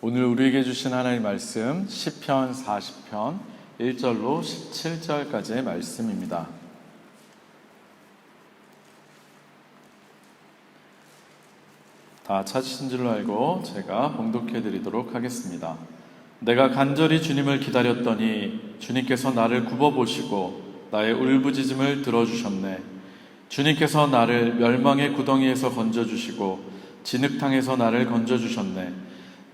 오늘 우리에게 주신 하나님의 말씀 시편 40편 1절로 17절까지의 말씀입니다. 다 찾으신 줄로 알고 제가 봉독해 드리도록 하겠습니다. 내가 간절히 주님을 기다렸더니 주님께서 나를 굽어보시고 나의 울부짖음을 들어주셨네. 주님께서 나를 멸망의 구덩이에서 건져주시고 진흙탕에서 나를 건져주셨네.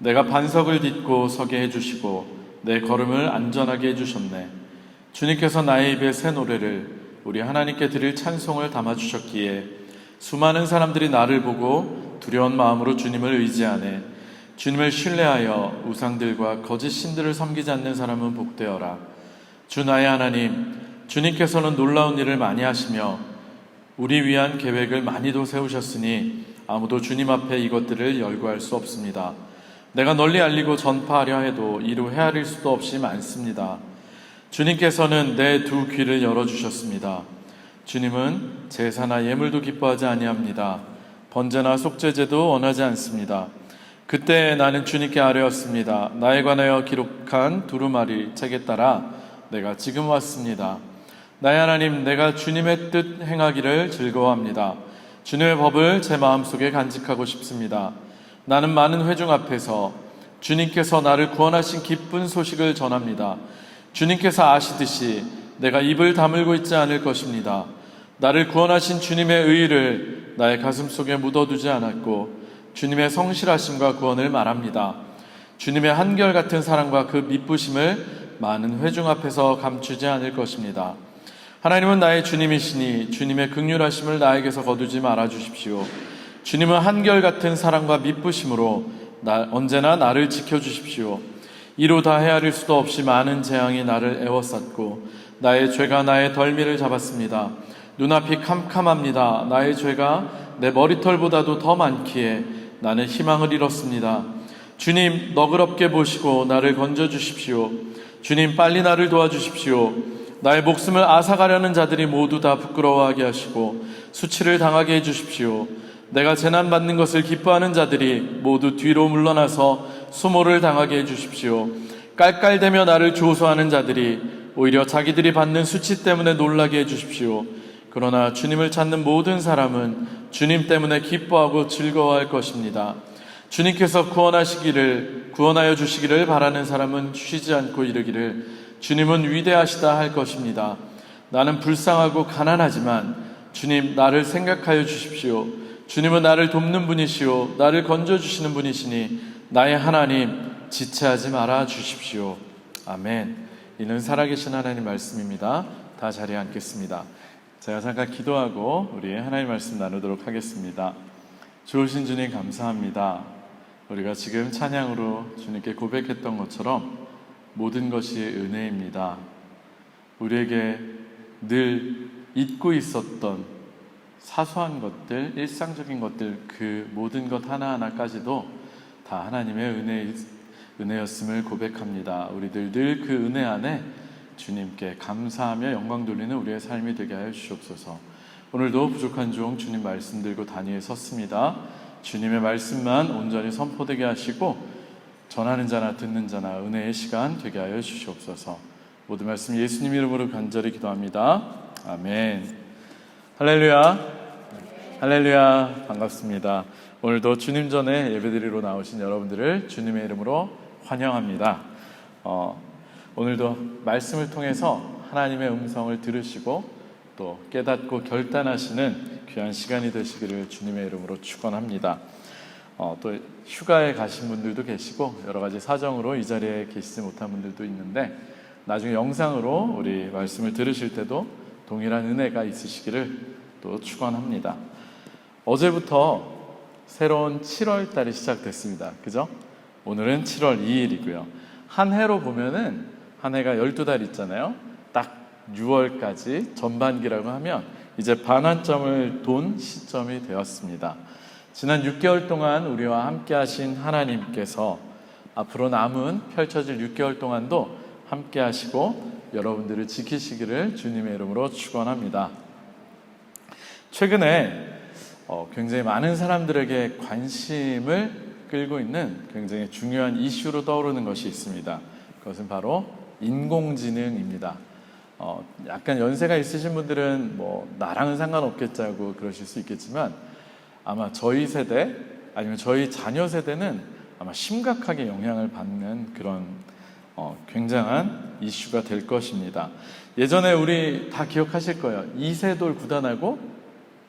내가 반석을 딛고 서게 해주시고 내 걸음을 안전하게 해주셨네. 주님께서 나의 입에 새 노래를 우리 하나님께 드릴 찬송을 담아주셨기에 수많은 사람들이 나를 보고 두려운 마음으로 주님을 의지하네. 주님을 신뢰하여 우상들과 거짓 신들을 섬기지 않는 사람은 복되어라. 주 나의 하나님, 주님께서는 놀라운 일을 많이 하시며 우리 위한 계획을 많이도 세우셨으니 아무도 주님 앞에 이것들을 열거할 수 없습니다. 내가 널리 알리고 전파하려 해도 이루 헤아릴 수도 없이 많습니다. 주님께서는 내 두 귀를 열어주셨습니다. 주님은 제사나 예물도 기뻐하지 아니합니다. 번제나 속죄제도 원하지 않습니다. 그때 나는 주님께 아뢰었습니다. 나에 관하여 기록한 두루마리 책에 따라 내가 지금 왔습니다. 나의 하나님, 내가 주님의 뜻 행하기를 즐거워합니다. 주님의 법을 제 마음속에 간직하고 싶습니다. 나는 많은 회중 앞에서 주님께서 나를 구원하신 기쁜 소식을 전합니다. 주님께서 아시듯이 내가 입을 다물고 있지 않을 것입니다. 나를 구원하신 주님의 의의를 나의 가슴 속에 묻어두지 않았고 주님의 성실하심과 구원을 말합니다. 주님의 한결같은 사랑과 그 미쁘심을 많은 회중 앞에서 감추지 않을 것입니다. 하나님은 나의 주님이시니 주님의 긍휼하심을 나에게서 거두지 말아 주십시오. 주님은 한결같은 사랑과 미쁘심으로 언제나 나를 지켜주십시오. 이루 다 헤아릴 수도 없이 많은 재앙이 나를 애워쌌고 나의 죄가 나의 덜미를 잡았습니다. 눈앞이 캄캄합니다. 나의 죄가 내 머리털보다도 더 많기에 나는 희망을 잃었습니다. 주님, 너그럽게 보시고 나를 건져주십시오. 주님, 빨리 나를 도와주십시오. 나의 목숨을 앗아가려는 자들이 모두 다 부끄러워하게 하시고 수치를 당하게 해주십시오. 내가 재난받는 것을 기뻐하는 자들이 모두 뒤로 물러나서 수모를 당하게 해주십시오. 깔깔대며 나를 조소하는 자들이 오히려 자기들이 받는 수치 때문에 놀라게 해주십시오. 그러나 주님을 찾는 모든 사람은 주님 때문에 기뻐하고 즐거워할 것입니다. 주님께서 구원하여 주시기를 바라는 사람은 쉬지 않고 이르기를 주님은 위대하시다 할 것입니다. 나는 불쌍하고 가난하지만 주님, 나를 생각하여 주십시오. 주님은 나를 돕는 분이시오. 나를 건져주시는 분이시니 나의 하나님, 지체하지 말아 주십시오. 아멘. 이는 살아계신 하나님 말씀입니다. 다 자리에 앉겠습니다. 제가 잠깐 기도하고 우리 하나님 말씀 나누도록 하겠습니다. 좋으신 주님, 감사합니다. 우리가 지금 찬양으로 주님께 고백했던 것처럼 모든 것이 은혜입니다. 우리에게 늘 잊고 있었던 사소한 것들, 일상적인 것들, 그 모든 것 하나하나까지도 다 하나님의 은혜였음을 고백합니다. 우리들 늘 그 은혜 안에 주님께 감사하며 영광 돌리는 우리의 삶이 되게 하여 주시옵소서. 오늘도 부족한 종 주님 말씀 들고 단위에 섰습니다. 주님의 말씀만 온전히 선포되게 하시고 전하는 자나 듣는 자나 은혜의 시간 되게 하여 주시옵소서. 모든 말씀 예수님 이름으로 간절히 기도합니다. 아멘. 할렐루야. 할렐루야. 반갑습니다. 오늘도 주님 전에 예배드리러 나오신 여러분들을 주님의 이름으로 환영합니다. 오늘도 말씀을 통해서 하나님의 음성을 들으시고 또 깨닫고 결단하시는 귀한 시간이 되시기를 주님의 이름으로 축원합니다. 또 휴가에 가신 분들도 계시고 여러 가지 사정으로 이 자리에 계시지 못한 분들도 있는데 나중에 영상으로 우리 말씀을 들으실 때도 동일한 은혜가 있으시기를 또 축원합니다. 어제부터 새로운 7월 달이 시작됐습니다. 그죠? 오늘은 7월 2일이고요. 한 해로 보면은 한 해가 12달 있잖아요. 딱 6월까지 전반기라고 하면 이제 반환점을 돈 시점이 되었습니다. 지난 6개월 동안 우리와 함께 하신 하나님께서 앞으로 남은 펼쳐질 6개월 동안도 함께 하시고 여러분들을 지키시기를 주님의 이름으로 축원합니다. 최근에 굉장히 많은 사람들에게 관심을 끌고 있는 굉장히 중요한 이슈로 떠오르는 것이 있습니다. 그것은 바로 인공지능입니다. 약간 연세가 있으신 분들은 뭐 나랑은 상관없겠자고 그러실 수 있겠지만 아마 저희 세대 아니면 저희 자녀 세대는 아마 심각하게 영향을 받는 그런 굉장한 이슈가 될 것입니다. 예전에 우리 다 기억하실 거예요. 이세돌 구단하고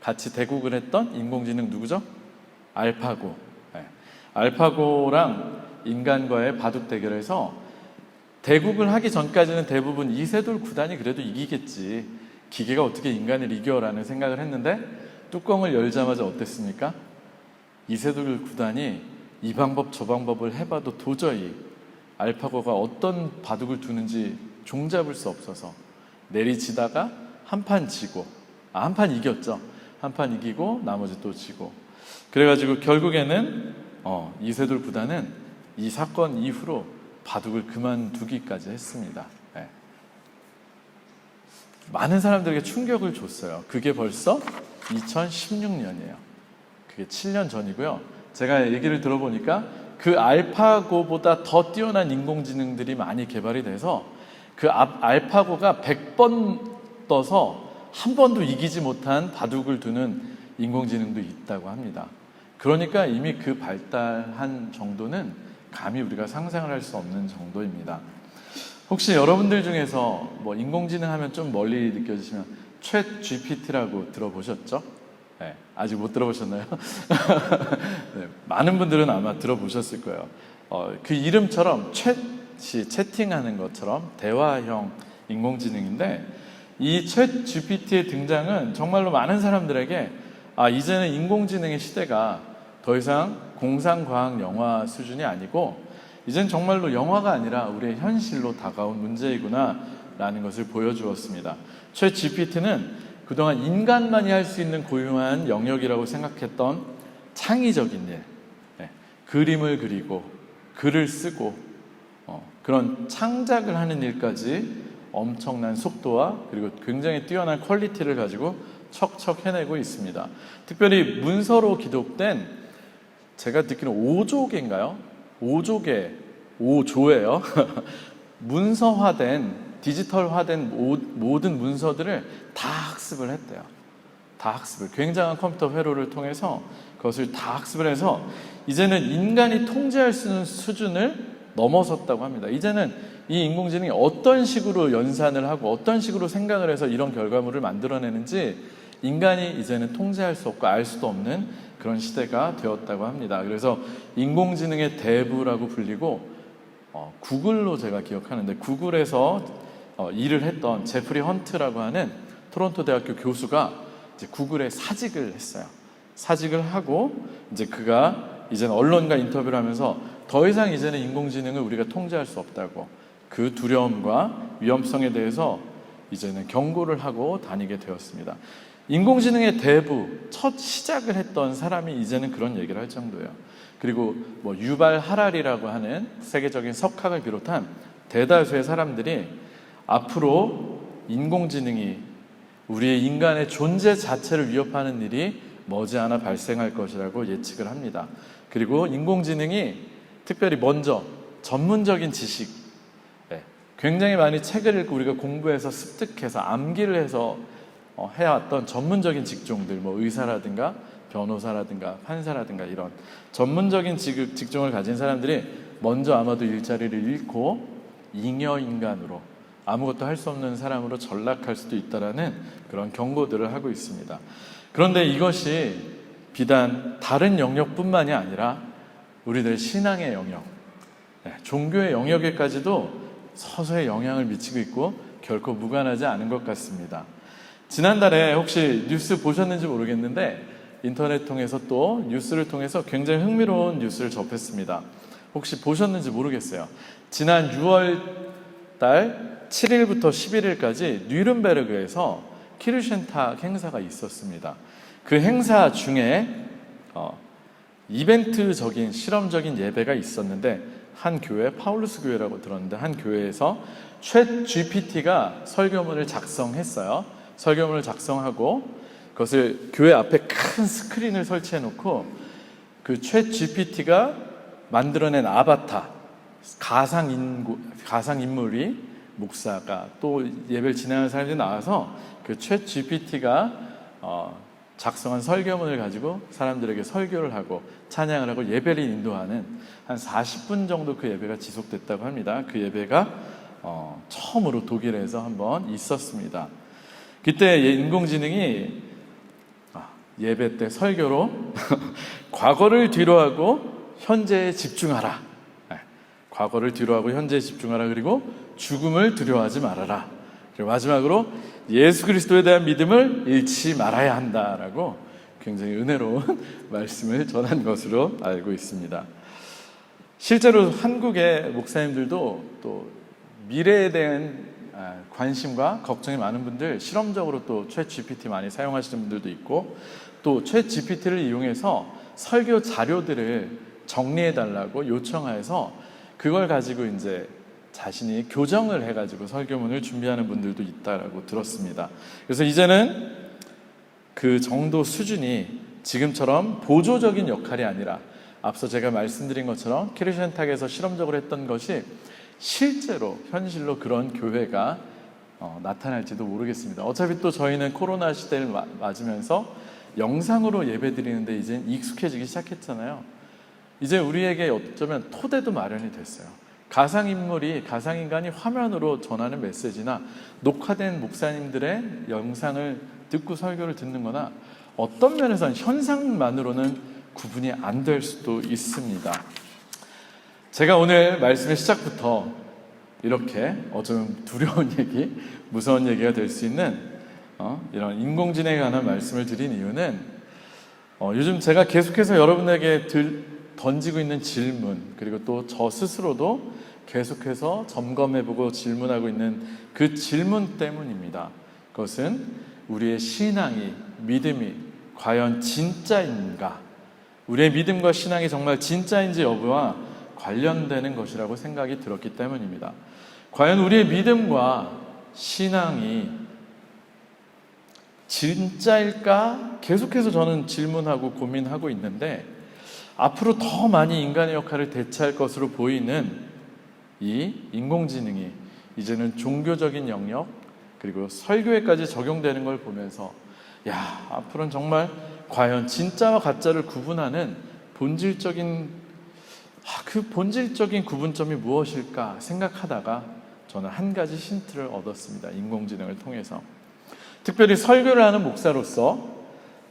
같이 대국을 했던 인공지능 누구죠? 알파고. 네. 알파고랑 인간과의 바둑 대결에서 대국을 하기 전까지는 대부분 이세돌 구단이 그래도 이기겠지, 기계가 어떻게 인간을 이겨라는 생각을 했는데 뚜껑을 열자마자 어땠습니까? 이세돌 구단이 이 방법 저 방법을 해봐도 도저히 알파고가 어떤 바둑을 두는지 종잡을 수 없어서 내리치다가 한 판 지고, 한 판 이겼죠. 한 판 이기고 나머지 또 지고, 그래가지고 결국에는 이세돌 구단은 이 사건 이후로 바둑을 그만두기까지 했습니다. 네. 많은 사람들에게 충격을 줬어요. 그게 벌써 2016년이에요. 그게 7년 전이고요. 제가 얘기를 들어보니까 그 알파고보다 더 뛰어난 인공지능들이 많이 개발이 돼서 그 알파고가 100번 떠서 한 번도 이기지 못한 바둑을 두는 인공지능도 있다고 합니다. 그러니까 이미 그 발달한 정도는 감히 우리가 상상을 할 수 없는 정도입니다. 혹시 여러분들 중에서 뭐 인공지능 하면 좀 멀리 느껴지시면 챗 GPT라고 들어보셨죠? 네, 아직 못 들어보셨나요? 네, 많은 분들은 아마 들어보셨을 거예요. 그 이름처럼 챗이 채팅하는 것처럼 대화형 인공지능인데, 이 챗 GPT의 등장은 정말로 많은 사람들에게 이제는 인공지능의 시대가 더 이상 공상과학 영화 수준이 아니고 이젠 정말로 영화가 아니라 우리의 현실로 다가온 문제이구나 라는 것을 보여주었습니다. 챗 GPT는 그동안 인간만이 할 수 있는 고유한 영역이라고 생각했던 창의적인 일, 그림을 그리고 글을 쓰고 그런 창작을 하는 일까지 엄청난 속도와 그리고 굉장히 뛰어난 퀄리티를 가지고 척척 해내고 있습니다. 특별히 문서로 기록된, 제가 듣기로는 5조개인가요? 5조예요. 문서화된, 디지털화된 모든 문서들을 다 학습을 했대요. 다 학습을, 굉장한 컴퓨터 회로를 통해서 그것을 다 학습을 해서 이제는 인간이 통제할 수 있는 수준을 넘어섰다고 합니다. 이제는 이 인공지능이 어떤 식으로 연산을 하고 어떤 식으로 생각을 해서 이런 결과물을 만들어내는지 인간이 이제는 통제할 수 없고 알 수도 없는 그런 시대가 되었다고 합니다. 그래서 인공지능의 대부라고 불리고, 구글로 제가 기억하는데, 구글에서 일을 했던 제프리 헌트라고 하는 토론토 대학교 교수가 이제 구글에 사직을 했어요. 사직을 하고 이제 그가 이제는 언론과 인터뷰를 하면서 더 이상 이제는 인공지능을 우리가 통제할 수 없다고, 그 두려움과 위험성에 대해서 이제는 경고를 하고 다니게 되었습니다. 인공지능의 대부, 첫 시작을 했던 사람이 이제는 그런 얘기를 할 정도예요. 그리고 뭐 유발 하라리라고 하는 세계적인 석학을 비롯한 대다수의 사람들이 앞으로 인공지능이 우리의 인간의 존재 자체를 위협하는 일이 머지않아 발생할 것이라고 예측을 합니다. 그리고 인공지능이 특별히 먼저 전문적인 지식, 굉장히 많이 책을 읽고 우리가 공부해서 습득해서 암기를 해서 해왔던 전문적인 직종들, 뭐 의사라든가 변호사라든가 판사라든가 이런 전문적인 직종을 가진 사람들이 먼저 아마도 일자리를 잃고 잉여인간으로, 아무것도 할 수 없는 사람으로 전락할 수도 있다라는 그런 경고들을 하고 있습니다. 그런데 이것이 비단 다른 영역뿐만이 아니라 우리들 신앙의 영역, 종교의 영역에까지도 서서히 영향을 미치고 있고 결코 무관하지 않은 것 같습니다. 지난달에 혹시 뉴스 보셨는지 모르겠는데 인터넷 통해서 또 뉴스를 통해서 굉장히 흥미로운 뉴스를 접했습니다. 혹시 보셨는지 모르겠어요. 지난 6월 달 7일부터 11일까지 뉘른베르크에서 키르셴탁 행사가 있었습니다. 그 행사 중에 이벤트적인 실험적인 예배가 있었는데, 한 교회, 파울루스 교회라고 들었는데 한 교회에서 챗 GPT가 설교문을 작성했어요. 설교문을 작성하고 그것을 교회 앞에 큰 스크린을 설치해 놓고 그 챗 GPT가 만들어낸 아바타, 가상인물이 목사가 또 예배를 진행하는 사람들이 나와서 그 챗 GPT가 작성한 설교문을 가지고 사람들에게 설교를 하고 찬양을 하고 예배를 인도하는 한 40분 정도 그 예배가 지속됐다고 합니다. 그 예배가 처음으로 독일에서 한번 있었습니다. 그때 인공지능이 예배 때 설교로 과거를 뒤로하고 현재에 집중하라. 과거를 뒤로하고 현재에 집중하라. 그리고 죽음을 두려워하지 말아라. 그리고 마지막으로 예수 그리스도에 대한 믿음을 잃지 말아야 한다라고 굉장히 은혜로운 말씀을 전한 것으로 알고 있습니다. 실제로 한국의 목사님들도 또 미래에 대한 관심과 걱정이 많은 분들, 실험적으로 또 챗 GPT 많이 사용하시는 분들도 있고, 또 챗 GPT를 이용해서 설교 자료들을 정리해 달라고 요청해서 그걸 가지고 이제 자신이 교정을 해가지고 설교문을 준비하는 분들도 있다라고 들었습니다. 그래서 이제는 그 정도 수준이 지금처럼 보조적인 역할이 아니라 앞서 제가 말씀드린 것처럼 키르센탁에서 실험적으로 했던 것이 실제로 현실로 그런 교회가 나타날지도 모르겠습니다. 어차피 또 저희는 코로나 시대를 맞으면서 영상으로 예배드리는데 이제 익숙해지기 시작했잖아요. 이제 우리에게 어쩌면 토대도 마련이 됐어요. 가상인물이, 가상인간이 화면으로 전하는 메시지나 녹화된 목사님들의 영상을 듣고 설교를 듣는 거나 어떤 면에서는 현상만으로는 구분이 안 될 수도 있습니다. 제가 오늘 말씀의 시작부터 이렇게 어쩌면 두려운 얘기, 무서운 얘기가 될 수 있는 이런 인공지능에 관한 말씀을 드린 이유는 요즘 제가 계속해서 여러분에게 던지고 있는 질문, 그리고 또 저 스스로도 계속해서 점검해보고 질문하고 있는 그 질문 때문입니다. 그것은 우리의 신앙이, 믿음이 과연 진짜인가? 우리의 믿음과 신앙이 정말 진짜인지 여부와 관련되는 것이라고 생각이 들었기 때문입니다. 과연 우리의 믿음과 신앙이 진짜일까? 계속해서 저는 질문하고 고민하고 있는데, 앞으로 더 많이 인간의 역할을 대체할 것으로 보이는 이 인공지능이 이제는 종교적인 영역, 그리고 설교에까지 적용되는 걸 보면서 앞으로는 정말 과연 진짜와 가짜를 구분하는 본질적인 구분점이 무엇일까 생각하다가 저는 한 가지 힌트를 얻었습니다. 인공지능을 통해서. 특별히 설교를 하는 목사로서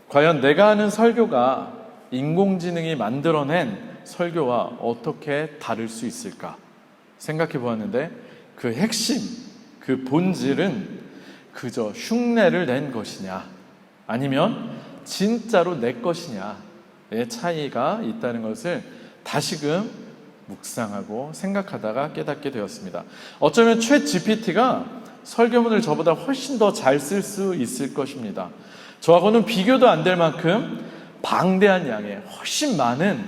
과연 내가 하는 설교가 인공지능이 만들어낸 설교와 어떻게 다를 수 있을까 생각해 보았는데, 그 핵심, 그 본질은 그저 흉내를 낸 것이냐 아니면 진짜로 내 것이냐의 차이가 있다는 것을 다시금 묵상하고 생각하다가 깨닫게 되었습니다. 어쩌면 챗 GPT가 설교문을 저보다 훨씬 더 잘 쓸 수 있을 것입니다. 저하고는 비교도 안 될 만큼 방대한 양의 훨씬 많은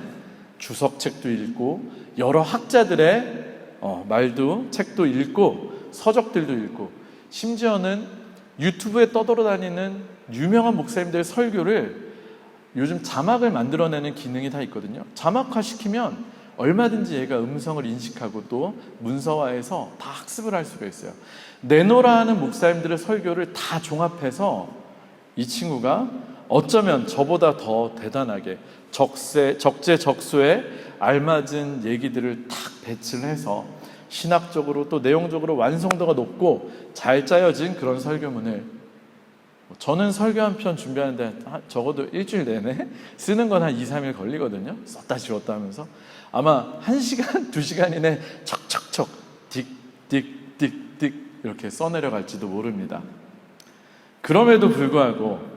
주석책도 읽고 여러 학자들의 책도 읽고 서적들도 읽고, 심지어는 유튜브에 떠돌아다니는 유명한 목사님들의 설교를 요즘 자막을 만들어내는 기능이 다 있거든요. 자막화시키면 얼마든지 얘가 음성을 인식하고 또 문서화해서 다 학습을 할 수가 있어요. 내노라 하는 목사님들의 설교를 다 종합해서 이 친구가 어쩌면 저보다 더 대단하게 적재적소에 알맞은 얘기들을 탁 배치를 해서 신학적으로 또 내용적으로 완성도가 높고 잘 짜여진 그런 설교문을, 저는 설교 한 편 준비하는데 적어도 일주일 내내 쓰는 건 한 2, 3일 걸리거든요. 썼다 지웠다 하면서 아마 1시간, 2시간 이내 척척척 딕딕딕딕 이렇게 써내려갈지도 모릅니다. 그럼에도 불구하고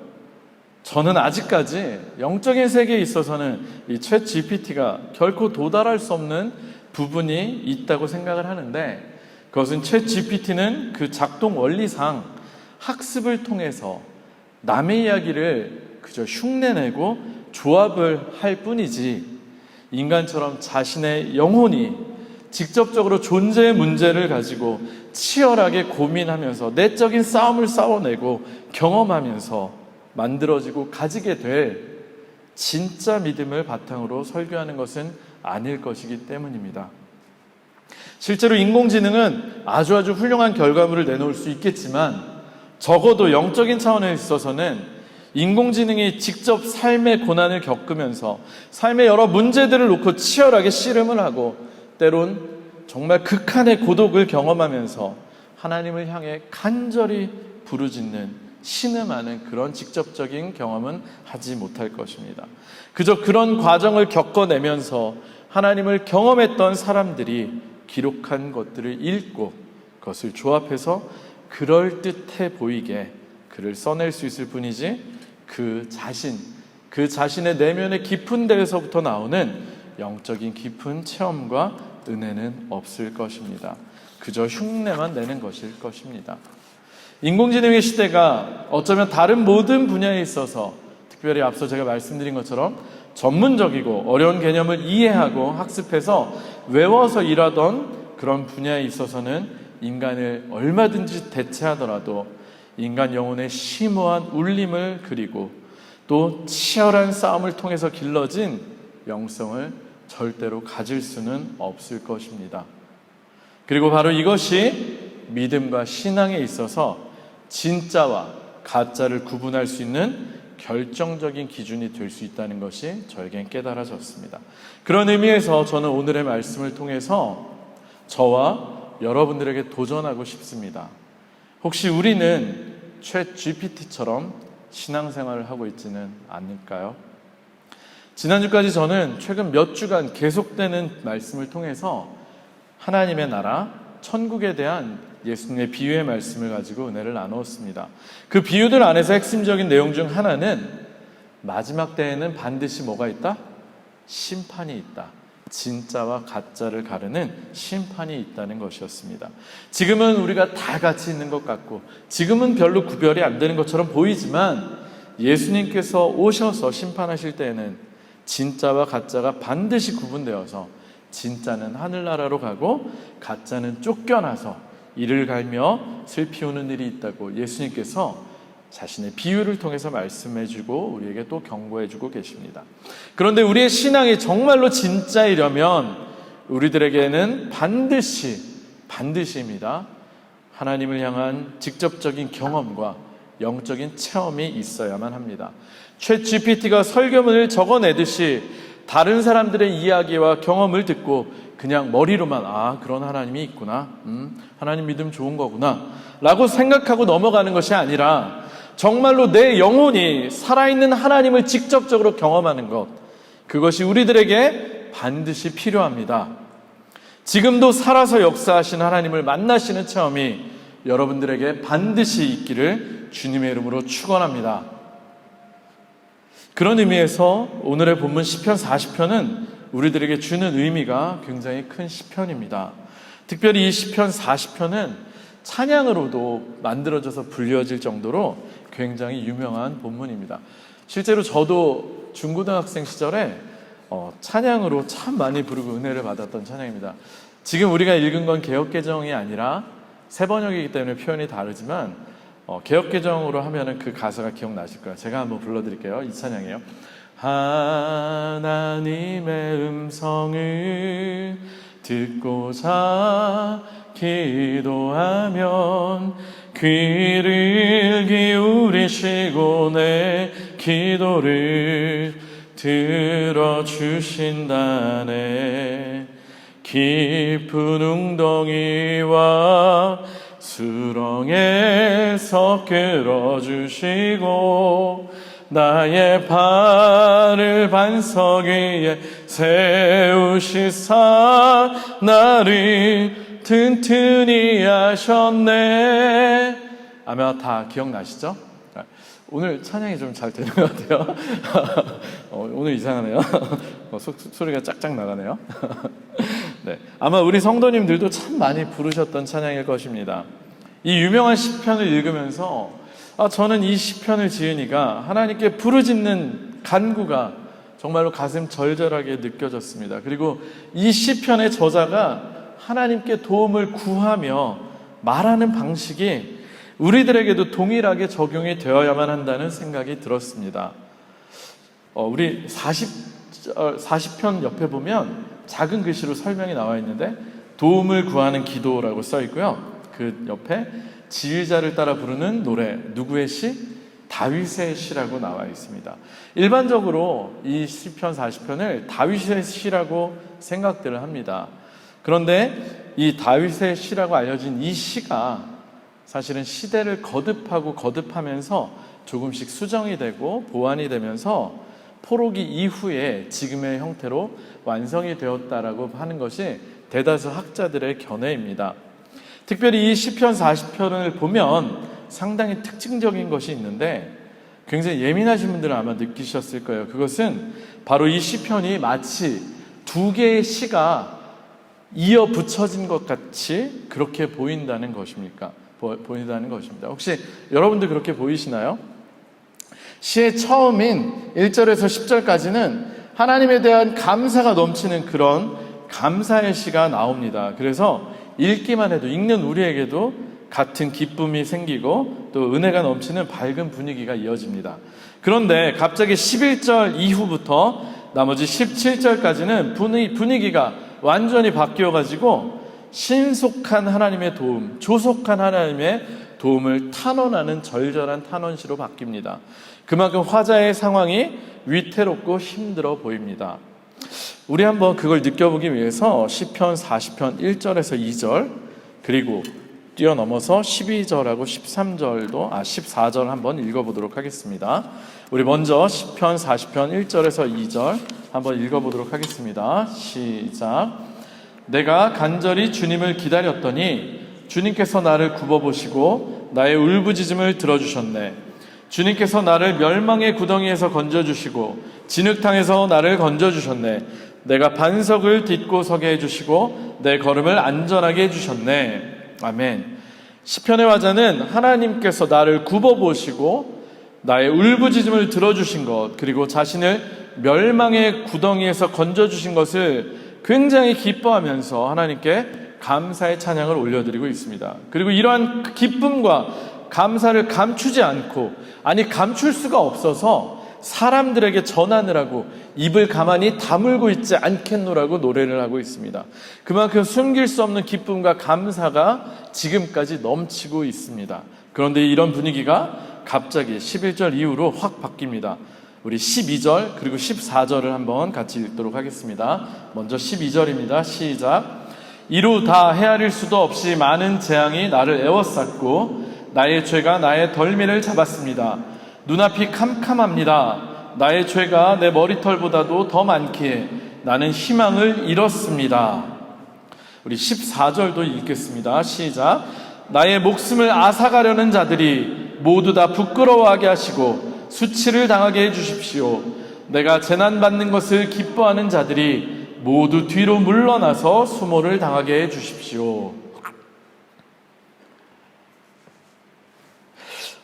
저는 아직까지 영적인 세계에 있어서는 이 챗 GPT가 결코 도달할 수 없는 부분이 있다고 생각을 하는데, 그것은 챗 GPT는 그 작동 원리상 학습을 통해서 남의 이야기를 그저 흉내내고 조합을 할 뿐이지, 인간처럼 자신의 영혼이 직접적으로 존재의 문제를 가지고 치열하게 고민하면서 내적인 싸움을 싸워내고 경험하면서 만들어지고 가지게 될 진짜 믿음을 바탕으로 설교하는 것은 아닐 것이기 때문입니다. 실제로 인공지능은 아주 훌륭한 결과물을 내놓을 수 있겠지만 적어도 영적인 차원에 있어서는 인공지능이 직접 삶의 고난을 겪으면서 삶의 여러 문제들을 놓고 치열하게 씨름을 하고 때론 정말 극한의 고독을 경험하면서 하나님을 향해 간절히 부르짖는 신음하는 그런 직접적인 경험은 하지 못할 것입니다. 그저 그런 과정을 겪어내면서 하나님을 경험했던 사람들이 기록한 것들을 읽고 그것을 조합해서 그럴듯해 보이게 글을 써낼 수 있을 뿐이지 그 자신의 내면의 깊은 데에서부터 나오는 영적인 깊은 체험과 은혜는 없을 것입니다. 그저 흉내만 내는 것일 것입니다. 인공지능의 시대가 어쩌면 다른 모든 분야에 있어서 특별히 앞서 제가 말씀드린 것처럼 전문적이고 어려운 개념을 이해하고 학습해서 외워서 일하던 그런 분야에 있어서는 인간을 얼마든지 대체하더라도 인간 영혼의 심오한 울림을 그리고 또 치열한 싸움을 통해서 길러진 영성을 절대로 가질 수는 없을 것입니다. 그리고 바로 이것이 믿음과 신앙에 있어서 진짜와 가짜를 구분할 수 있는 결정적인 기준이 될 수 있다는 것이 저에겐 깨달아졌습니다. 그런 의미에서 저는 오늘의 말씀을 통해서 저와 여러분들에게 도전하고 싶습니다. 혹시 우리는 챗 GPT처럼 신앙생활을 하고 있지는 않을까요? 지난주까지 저는 최근 몇 주간 계속되는 말씀을 통해서 하나님의 나라, 천국에 대한 예수님의 비유의 말씀을 가지고 은혜를 나누었습니다. 그 비유들 안에서 핵심적인 내용 중 하나는 마지막 때에는 반드시 뭐가 있다? 심판이 있다. 진짜와 가짜를 가르는 심판이 있다는 것이었습니다. 지금은 우리가 다 같이 있는 것 같고 지금은 별로 구별이 안 되는 것처럼 보이지만 예수님께서 오셔서 심판하실 때에는 진짜와 가짜가 반드시 구분되어서 진짜는 하늘나라로 가고 가짜는 쫓겨나서 이를 갈며 슬피 우는 일이 있다고 예수님께서 자신의 비유를 통해서 말씀해주고 우리에게 또 경고해주고 계십니다. 그런데 우리의 신앙이 정말로 진짜이려면 우리들에게는 반드시입니다. 하나님을 향한 직접적인 경험과 영적인 체험이 있어야만 합니다. 챗 GPT가 설교문을 적어내듯이 다른 사람들의 이야기와 경험을 듣고 그냥 머리로만 그런 하나님이 있구나, 하나님 믿음 좋은 거구나 라고 생각하고 넘어가는 것이 아니라 정말로 내 영혼이 살아있는 하나님을 직접적으로 경험하는 것, 그것이 우리들에게 반드시 필요합니다. 지금도 살아서 역사하시는 하나님을 만나시는 체험이 여러분들에게 반드시 있기를 주님의 이름으로 축원합니다. 그런 의미에서 오늘의 본문 시편 40편은 우리들에게 주는 의미가 굉장히 큰 시편입니다. 특별히 이 시편 40편은 찬양으로도 만들어져서 불려질 정도로 굉장히 유명한 본문입니다. 실제로 저도 중고등학생 시절에 찬양으로 참 많이 부르고 은혜를 받았던 찬양입니다. 지금 우리가 읽은 건 개역개정이 아니라 새번역이기 때문에 표현이 다르지만 개역개정으로 하면은 그 가사가 기억나실 거예요. 제가 한번 불러드릴게요. 이 찬양이에요. 하나님의 음성을 듣고자 기도하면 귀를 기울이시고 내 기도를 들어주신다네. 깊은 웅덩이와 수렁에서 끌어주시고 나의 발을 반석 위에 세우시사 나를 튼튼히 하셨네. 아마 다 기억나시죠? 오늘 찬양이 좀 잘 되는 것 같아요. 오늘 이상하네요. 소리가 짝짝 나가네요. 네, 아마 우리 성도님들도 참 많이 부르셨던 찬양일 것입니다. 이 유명한 시편을 읽으면서 저는 이 시편을 지으니까 하나님께 부르짖는 간구가 정말로 가슴 절절하게 느껴졌습니다. 그리고 이 시편의 저자가 하나님께 도움을 구하며 말하는 방식이 우리들에게도 동일하게 적용이 되어야만 한다는 생각이 들었습니다. 우리 40편 옆에 보면 작은 글씨로 설명이 나와 있는데 도움을 구하는 기도라고 써 있고요. 그 옆에 지휘자를 따라 부르는 노래, 누구의 시? 다윗의 시라고 나와 있습니다. 일반적으로 이 시편 40편을 다윗의 시라고 생각들을 합니다. 그런데 이 다윗의 시라고 알려진 이 시가 사실은 시대를 거듭하면서 조금씩 수정이 되고 보완이 되면서 포로기 이후에 지금의 형태로 완성이 되었다라고 하는 것이 대다수 학자들의 견해입니다. 특별히 이 시편 40편을 보면 상당히 특징적인 것이 있는데 굉장히 예민하신 분들은 아마 느끼셨을 거예요. 그것은 바로 이 시편이 마치 두 개의 시가 이어 붙여진 것 같이 그렇게 보인다는 것입니다. 혹시 여러분도 그렇게 보이시나요? 시의 처음인 1절에서 10절까지는 하나님에 대한 감사가 넘치는 그런 감사의 시가 나옵니다. 그래서 읽기만 해도, 읽는 우리에게도 같은 기쁨이 생기고 또 은혜가 넘치는 밝은 분위기가 이어집니다. 그런데 갑자기 11절 이후부터 나머지 17절까지는 분위기가 완전히 바뀌어가지고 신속한 하나님의 도움, 조속한 하나님의 도움을 탄원하는 절절한 탄원시로 바뀝니다. 그만큼 화자의 상황이 위태롭고 힘들어 보입니다. 우리 한번 그걸 느껴보기 위해서 시편 40편 1절에서 2절 그리고 뛰어넘어서 12절하고 14절 한번 읽어보도록 하겠습니다. 우리 먼저 시편 40편 1절에서 2절 한번 읽어보도록 하겠습니다. 시작. 내가 간절히 주님을 기다렸더니 주님께서 나를 굽어보시고 나의 울부짖음을 들어주셨네. 주님께서 나를 멸망의 구덩이에서 건져주시고 진흙탕에서 나를 건져주셨네. 내가 반석을 딛고 서게 해주시고 내 걸음을 안전하게 해주셨네. 아멘. 시편의 화자는 하나님께서 나를 굽어보시고 나의 울부짖음을 들어주신 것, 그리고 자신을 멸망의 구덩이에서 건져주신 것을 굉장히 기뻐하면서 하나님께 감사의 찬양을 올려드리고 있습니다. 그리고 이러한 기쁨과 감사를 감추지 않고, 아니 감출 수가 없어서 사람들에게 전하느라고 입을 가만히 다물고 있지 않겠노라고 노래를 하고 있습니다. 그만큼 숨길 수 없는 기쁨과 감사가 지금까지 넘치고 있습니다. 그런데 이런 분위기가 갑자기 11절 이후로 확 바뀝니다. 우리 12절 그리고 14절을 한번 같이 읽도록 하겠습니다. 먼저 12절입니다. 시작. 이루 다 헤아릴 수도 없이 많은 재앙이 나를 에워쌌고 나의 죄가 나의 덜미를 잡았습니다. 눈앞이 캄캄합니다. 나의 죄가 내 머리털보다도 더 많기에 나는 희망을 잃었습니다. 우리 14절도 읽겠습니다. 시작. 나의 목숨을 앗아가려는 자들이 모두 다 부끄러워하게 하시고 수치를 당하게 해주십시오. 내가 재난받는 것을 기뻐하는 자들이 모두 뒤로 물러나서 수모를 당하게 해주십시오.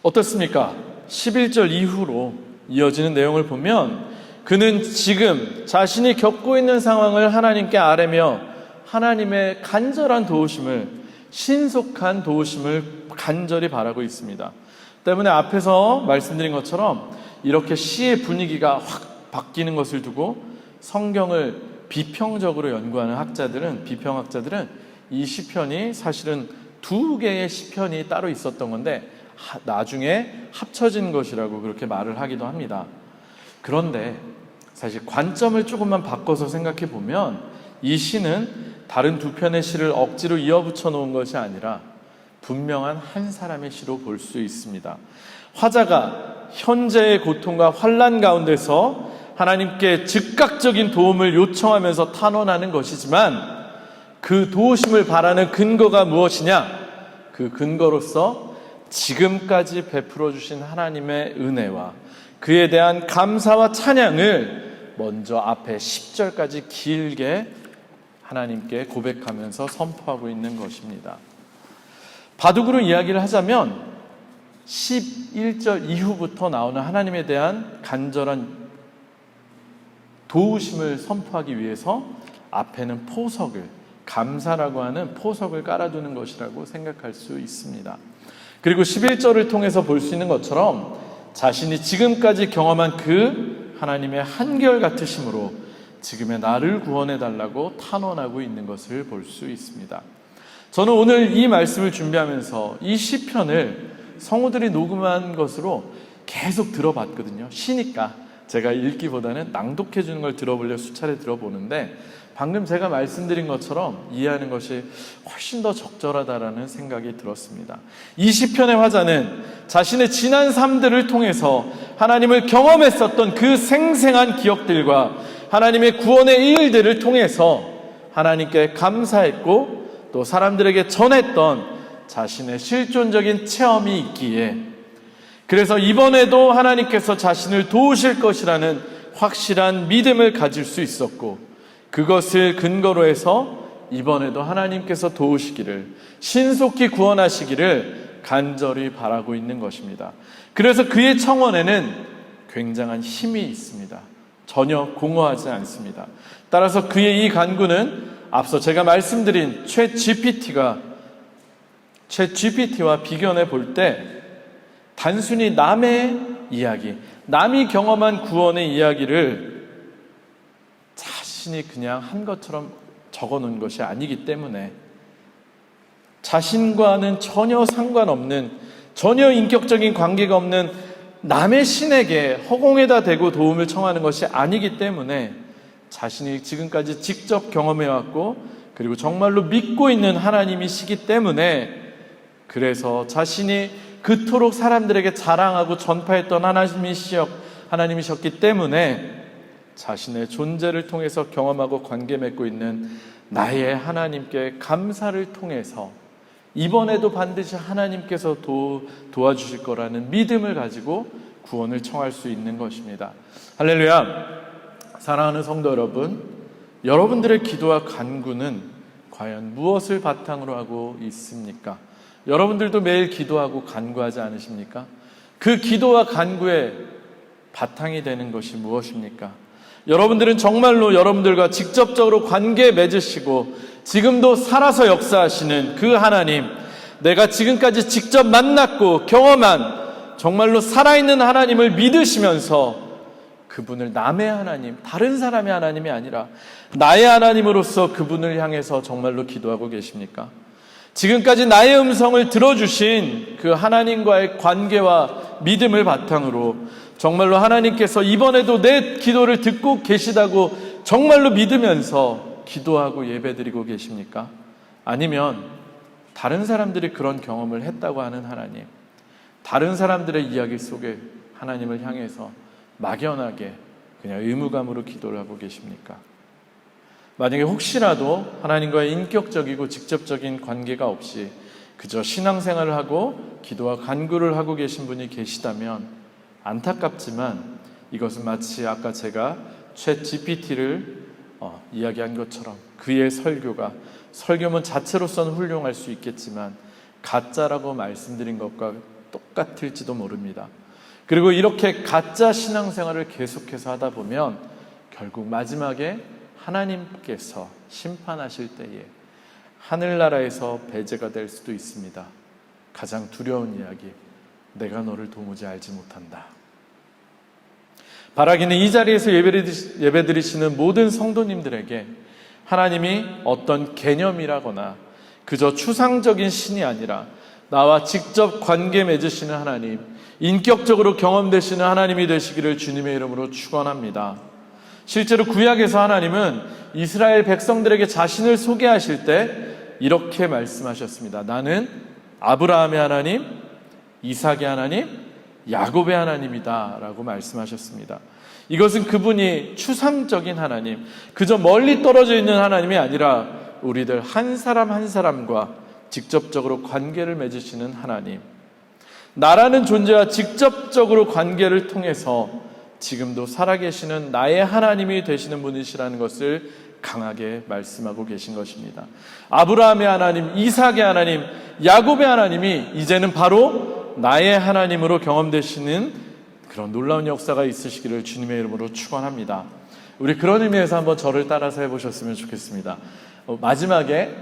어떻습니까? 11절 이후로 이어지는 내용을 보면 그는 지금 자신이 겪고 있는 상황을 하나님께 아뢰며 하나님의 간절한 도우심을, 신속한 도우심을 간절히 바라고 있습니다. 때문에 앞에서 말씀드린 것처럼 이렇게 시의 분위기가 확 바뀌는 것을 두고 성경을 비평적으로 연구하는 비평학자들은 이 시편이 사실은 두 개의 시편이 따로 있었던 건데 나중에 합쳐진 것이라고 그렇게 말을 하기도 합니다. 그런데 사실 관점을 조금만 바꿔서 생각해 보면 이 시는 다른 두 편의 시를 억지로 이어붙여 놓은 것이 아니라 분명한 한 사람의 시로 볼 수 있습니다. 화자가 현재의 고통과 환난 가운데서 하나님께 즉각적인 도움을 요청하면서 탄원하는 것이지만 그 도우심을 바라는 근거가 무엇이냐? 그 근거로서 지금까지 베풀어 주신 하나님의 은혜와 그에 대한 감사와 찬양을 먼저 앞에 10절까지 길게 하나님께 고백하면서 선포하고 있는 것입니다. 바둑으로 이야기를 하자면 11절 이후부터 나오는 하나님에 대한 간절한 도우심을 선포하기 위해서 앞에는 포석을, 감사라고 하는 포석을 깔아두는 것이라고 생각할 수 있습니다. 그리고 11절을 통해서 볼 수 있는 것처럼 자신이 지금까지 경험한 그 하나님의 한결같으심으로 지금의 나를 구원해 달라고 탄원하고 있는 것을 볼 수 있습니다. 저는 오늘 이 말씀을 준비하면서 이 시편을 성우들이 녹음한 것으로 계속 들어봤거든요. 시니까 제가 읽기보다는 낭독해 주는 걸 들어보려 수차례 들어보는데, 방금 제가 말씀드린 것처럼 이해하는 것이 훨씬 더 적절하다라는 생각이 들었습니다. 이 시편의 화자는 자신의 지난 삶들을 통해서 하나님을 경험했었던 그 생생한 기억들과 하나님의 구원의 일들을 통해서 하나님께 감사했고, 또 사람들에게 전했던 자신의 실존적인 체험이 있기에, 그래서 이번에도 하나님께서 자신을 도우실 것이라는 확실한 믿음을 가질 수 있었고, 그것을 근거로 해서 이번에도 하나님께서 도우시기를, 신속히 구원하시기를 간절히 바라고 있는 것입니다. 그래서 그의 청원에는 굉장한 힘이 있습니다. 전혀 공허하지 않습니다. 따라서 그의 이 간구는 앞서 제가 말씀드린 챗GPT와 비교해 볼 때 단순히 남의 이야기, 남이 경험한 구원의 이야기를 자신이 그냥 한 것처럼 적어 놓은 것이 아니기 때문에, 자신과는 전혀 상관없는, 전혀 인격적인 관계가 없는 남의 신에게 허공에다 대고 도움을 청하는 것이 아니기 때문에, 자신이 지금까지 직접 경험해왔고 그리고 정말로 믿고 있는 하나님이시기 때문에, 그래서 자신이 그토록 사람들에게 자랑하고 전파했던 하나님이셨기 때문에 자신의 존재를 통해서 경험하고 관계 맺고 있는 나의 하나님께 감사를 통해서 이번에도 반드시 하나님께서 도와주실 거라는 믿음을 가지고 구원을 청할 수 있는 것입니다. 할렐루야. 사랑하는 성도 여러분, 여러분들의 기도와 간구는 과연 무엇을 바탕으로 하고 있습니까? 여러분들도 매일 기도하고 간구하지 않으십니까? 그 기도와 간구의 바탕이 되는 것이 무엇입니까? 여러분들은 정말로 여러분들과 직접적으로 관계 맺으시고 지금도 살아서 역사하시는 그 하나님, 내가 지금까지 직접 만났고 경험한 정말로 살아있는 하나님을 믿으시면서 그분을 남의 하나님, 다른 사람의 하나님이 아니라 나의 하나님으로서 그분을 향해서 정말로 기도하고 계십니까? 지금까지 나의 음성을 들어주신 그 하나님과의 관계와 믿음을 바탕으로 정말로 하나님께서 이번에도 내 기도를 듣고 계시다고 정말로 믿으면서 기도하고 예배드리고 계십니까? 아니면 다른 사람들이 그런 경험을 했다고 하는 하나님, 다른 사람들의 이야기 속에 하나님을 향해서 막연하게 그냥 의무감으로 기도를 하고 계십니까? 만약에 혹시라도 하나님과의 인격적이고 직접적인 관계가 없이 그저 신앙생활을 하고 기도와 간구를 하고 계신 분이 계시다면, 안타깝지만 이것은 마치 아까 제가 챗GPT를 이야기한 것처럼 그의 설교문 자체로서는 훌륭할 수 있겠지만 가짜라고 말씀드린 것과 똑같을지도 모릅니다. 그리고 이렇게 가짜 신앙생활을 계속해서 하다 보면 결국 마지막에 하나님께서 심판하실 때에 하늘나라에서 배제가 될 수도 있습니다. 가장 두려운 이야기, 내가 너를 도무지 알지 못한다. 바라기는 이 자리에서 예배드리시는 모든 성도님들에게 하나님이 어떤 개념이라거나 그저 추상적인 신이 아니라 나와 직접 관계 맺으시는 하나님, 인격적으로 경험되시는 하나님이 되시기를 주님의 이름으로 축원합니다. 실제로 구약에서 하나님은 이스라엘 백성들에게 자신을 소개하실 때 이렇게 말씀하셨습니다. 나는 아브라함의 하나님, 이삭의 하나님, 야곱의 하나님이다 라고 말씀하셨습니다. 이것은 그분이 추상적인 하나님, 그저 멀리 떨어져 있는 하나님이 아니라 우리들 한 사람 한 사람과 직접적으로 관계를 맺으시는 하나님, 나라는 존재와 직접적으로 관계를 통해서 지금도 살아계시는 나의 하나님이 되시는 분이시라는 것을 강하게 말씀하고 계신 것입니다. 아브라함의 하나님, 이삭의 하나님, 야곱의 하나님이 이제는 바로 나의 하나님으로 경험되시는 그런 놀라운 역사가 있으시기를 주님의 이름으로 축원합니다. 우리 그런 의미에서 한번 저를 따라서 해보셨으면 좋겠습니다. 마지막에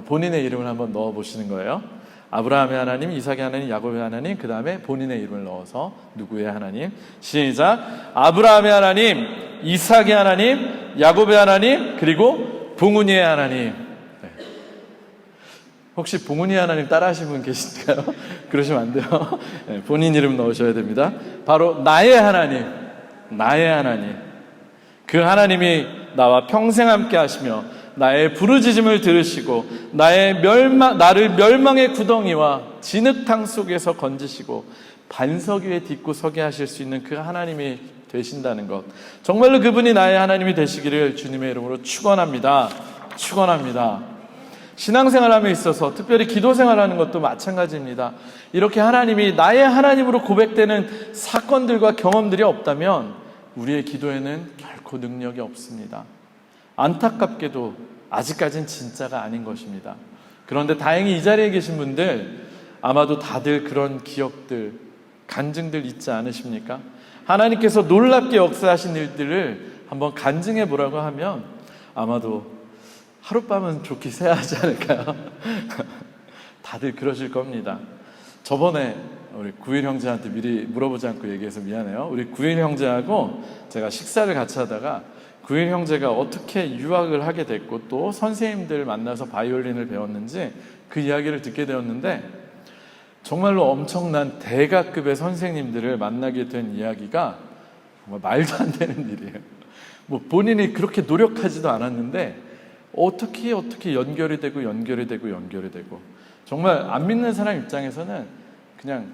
본인의 이름을 한번 넣어보시는 거예요. 아브라함의 하나님, 이삭의 하나님, 야곱의 하나님, 그 다음에 본인의 이름을 넣어서 누구의 하나님? 시작. 아브라함의 하나님, 이삭의 하나님, 야곱의 하나님, 그리고 봉훈이의 하나님. 네. 혹시 봉훈이 하나님 따라 하신 분 계신가요? 그러시면 안 돼요. 네, 본인 이름 넣으셔야 됩니다. 바로 나의 하나님, 나의 하나님. 그 하나님이 나와 평생 함께 하시며 나의 부르짖음을 들으시고 나를 멸망의 구덩이와 진흙탕 속에서 건지시고 반석 위에 딛고 서게 하실 수 있는 그 하나님이 되신다는 것, 정말로 그분이 나의 하나님이 되시기를 주님의 이름으로 축원합니다. 축원합니다. 신앙생활함에 있어서 특별히 기도생활하는 것도 마찬가지입니다. 이렇게 하나님이 나의 하나님으로 고백되는 사건들과 경험들이 없다면 우리의 기도에는 결코 능력이 없습니다. 안타깝게도 아직까지는 진짜가 아닌 것입니다. 그런데 다행히 이 자리에 계신 분들 아마도 다들 그런 기억들, 간증들 있지 않으십니까? 하나님께서 놀랍게 역사하신 일들을 한번 간증해 보라고 하면 아마도 하룻밤은 좋게 새야 하지 않을까요? 다들 그러실 겁니다. 저번에 우리 구일 형제한테 미리 물어보지 않고 얘기해서 미안해요. 우리 구일 형제하고 제가 식사를 같이 하다가 구일 형제가 어떻게 유학을 하게 됐고 또 선생님들 만나서 바이올린을 배웠는지 그 이야기를 듣게 되었는데 정말로 엄청난 대가급의 선생님들을 만나게 된 이야기가 정말 말도 안 되는 일이에요. 뭐 본인이 그렇게 노력하지도 않았는데 어떻게 연결이 되고 정말 안 믿는 사람 입장에서는 그냥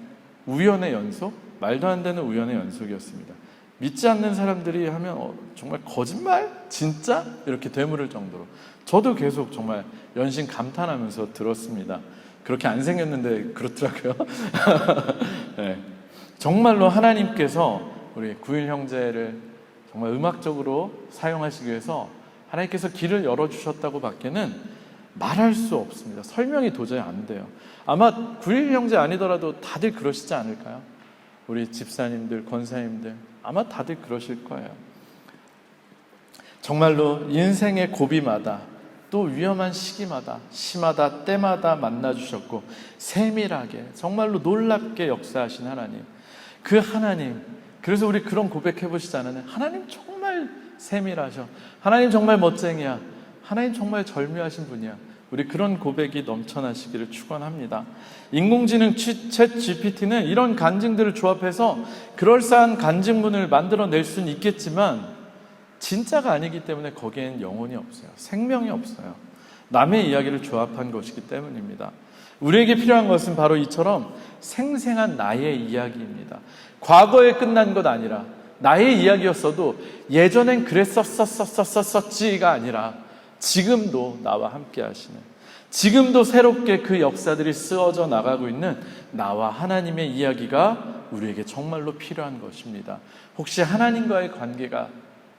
우연의 연속? 말도 안 되는 우연의 연속이었습니다. 믿지 않는 사람들이 하면 정말 거짓말? 진짜? 이렇게 되물을 정도로 저도 계속 정말 연신 감탄하면서 들었습니다. 그렇게 안 생겼는데 그렇더라고요. 네. 정말로 하나님께서 우리 구일 형제를 정말 음악적으로 사용하시기 위해서 하나님께서 길을 열어주셨다고 밖에는 말할 수 없습니다. 설명이 도저히 안 돼요. 아마 구일 형제 아니더라도 다들 그러시지 않을까요? 우리 집사님들, 권사님들 아마 다들 그러실 거예요. 정말로 인생의 고비마다 또 위험한 시기마다 시마다 때마다 만나주셨고 세밀하게 정말로 놀랍게 역사하신 하나님, 그 하나님, 그래서 우리 그런 고백해 보시지 않았나요? 하나님 정말 세밀하셔, 하나님 정말 멋쟁이야, 하나님 정말 절묘하신 분이야. 우리 그런 고백이 넘쳐나시기를 축원합니다. 인공지능 챗 GPT는 이런 간증들을 조합해서 그럴싸한 간증문을 만들어낼 수는 있겠지만 진짜가 아니기 때문에 거기에는 영혼이 없어요. 생명이 없어요. 남의 이야기를 조합한 것이기 때문입니다. 우리에게 필요한 것은 바로 이처럼 생생한 나의 이야기입니다. 과거에 끝난 것 아니라 나의 이야기였어도 예전엔 그랬었지가 아니라 지금도 나와 함께 하시는, 지금도 새롭게 그 역사들이 쓰어져 나가고 있는 나와 하나님의 이야기가 우리에게 정말로 필요한 것입니다. 혹시 하나님과의 관계가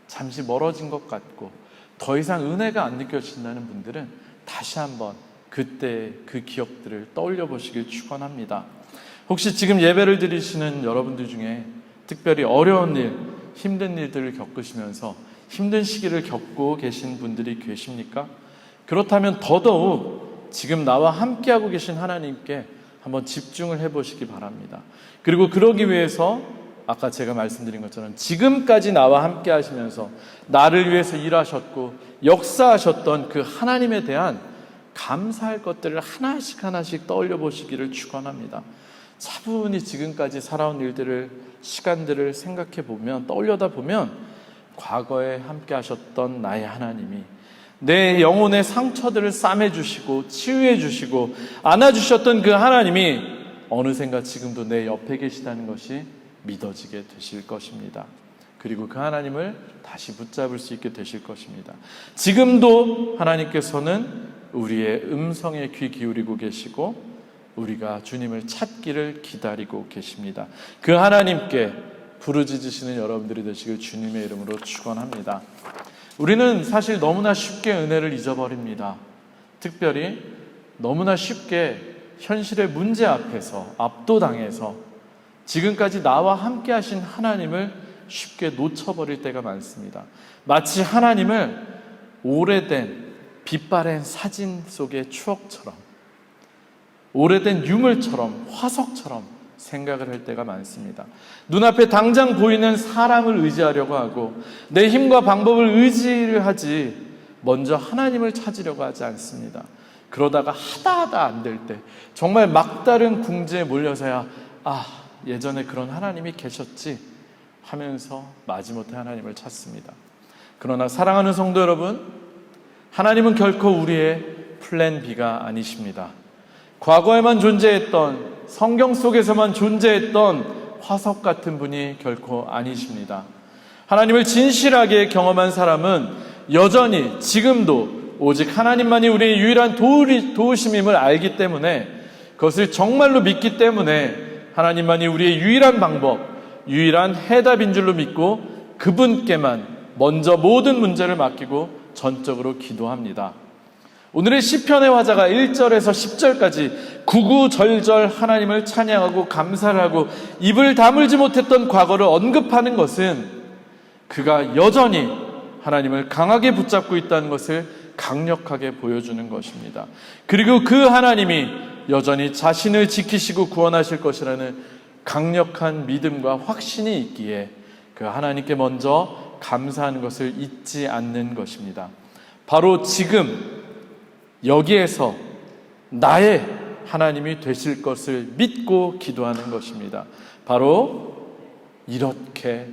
잠시 멀어진 것 같고 더 이상 은혜가 안 느껴진다는 분들은 다시 한번 그때 그 기억들을 떠올려 보시길 축원합니다. 혹시 지금 예배를 드리시는 여러분들 중에 특별히 어려운 일, 힘든 일들을 겪으시면서 힘든 시기를 겪고 계신 분들이 계십니까? 그렇다면 더더욱 지금 나와 함께하고 계신 하나님께 한번 집중을 해보시기 바랍니다. 그리고 그러기 위해서 아까 제가 말씀드린 것처럼 지금까지 나와 함께 하시면서 나를 위해서 일하셨고 역사하셨던 그 하나님에 대한 감사할 것들을 하나씩 떠올려 보시기를 축원합니다. 차분히 지금까지 살아온 일들을, 시간들을 생각해 보면, 떠올려다 보면 과거에 함께 하셨던 나의 하나님이 내 영혼의 상처들을 싸매주시고 치유해주시고 안아주셨던 그 하나님이 어느샌가 지금도 내 옆에 계시다는 것이 믿어지게 되실 것입니다. 그리고 그 하나님을 다시 붙잡을 수 있게 되실 것입니다. 지금도 하나님께서는 우리의 음성에 귀 기울이고 계시고 우리가 주님을 찾기를 기다리고 계십니다. 그 하나님께 부르짖으시는 여러분들이 되시길 주님의 이름으로 축원합니다. 우리는 사실 너무나 쉽게 은혜를 잊어버립니다. 특별히 너무나 쉽게 현실의 문제 앞에서 압도당해서 지금까지 나와 함께 하신 하나님을 쉽게 놓쳐버릴 때가 많습니다. 마치 하나님을 오래된 빛바랜 사진 속의 추억처럼 오래된 유물처럼, 화석처럼 생각을 할 때가 많습니다. 눈앞에 당장 보이는 사람을 의지하려고 하고 내 힘과 방법을 의지를 하지 먼저 하나님을 찾으려고 하지 않습니다. 그러다가 하다 안 될 때 정말 막다른 궁지에 몰려서야 예전에 그런 하나님이 계셨지 하면서 마지못해 하나님을 찾습니다. 그러나 사랑하는 성도 여러분, 하나님은 결코 우리의 플랜 B가 아니십니다. 과거에만 존재했던, 성경 속에서만 존재했던 화석 같은 분이 결코 아니십니다. 하나님을 진실하게 경험한 사람은 여전히 지금도 오직 하나님만이 우리의 유일한 도우심임을 알기 때문에, 그것을 정말로 믿기 때문에 하나님만이 우리의 유일한 방법, 유일한 해답인 줄로 믿고 그분께만 먼저 모든 문제를 맡기고 전적으로 기도합니다. 오늘의 시편의 화자가 1절에서 10절까지 구구절절 하나님을 찬양하고 감사를 하고 입을 다물지 못했던 과거를 언급하는 것은 그가 여전히 하나님을 강하게 붙잡고 있다는 것을 강력하게 보여주는 것입니다. 그리고 그 하나님이 여전히 자신을 지키시고 구원하실 것이라는 강력한 믿음과 확신이 있기에 그 하나님께 먼저 감사하는 것을 잊지 않는 것입니다. 바로 지금 여기에서 나의 하나님이 되실 것을 믿고 기도하는 것입니다. 바로 이렇게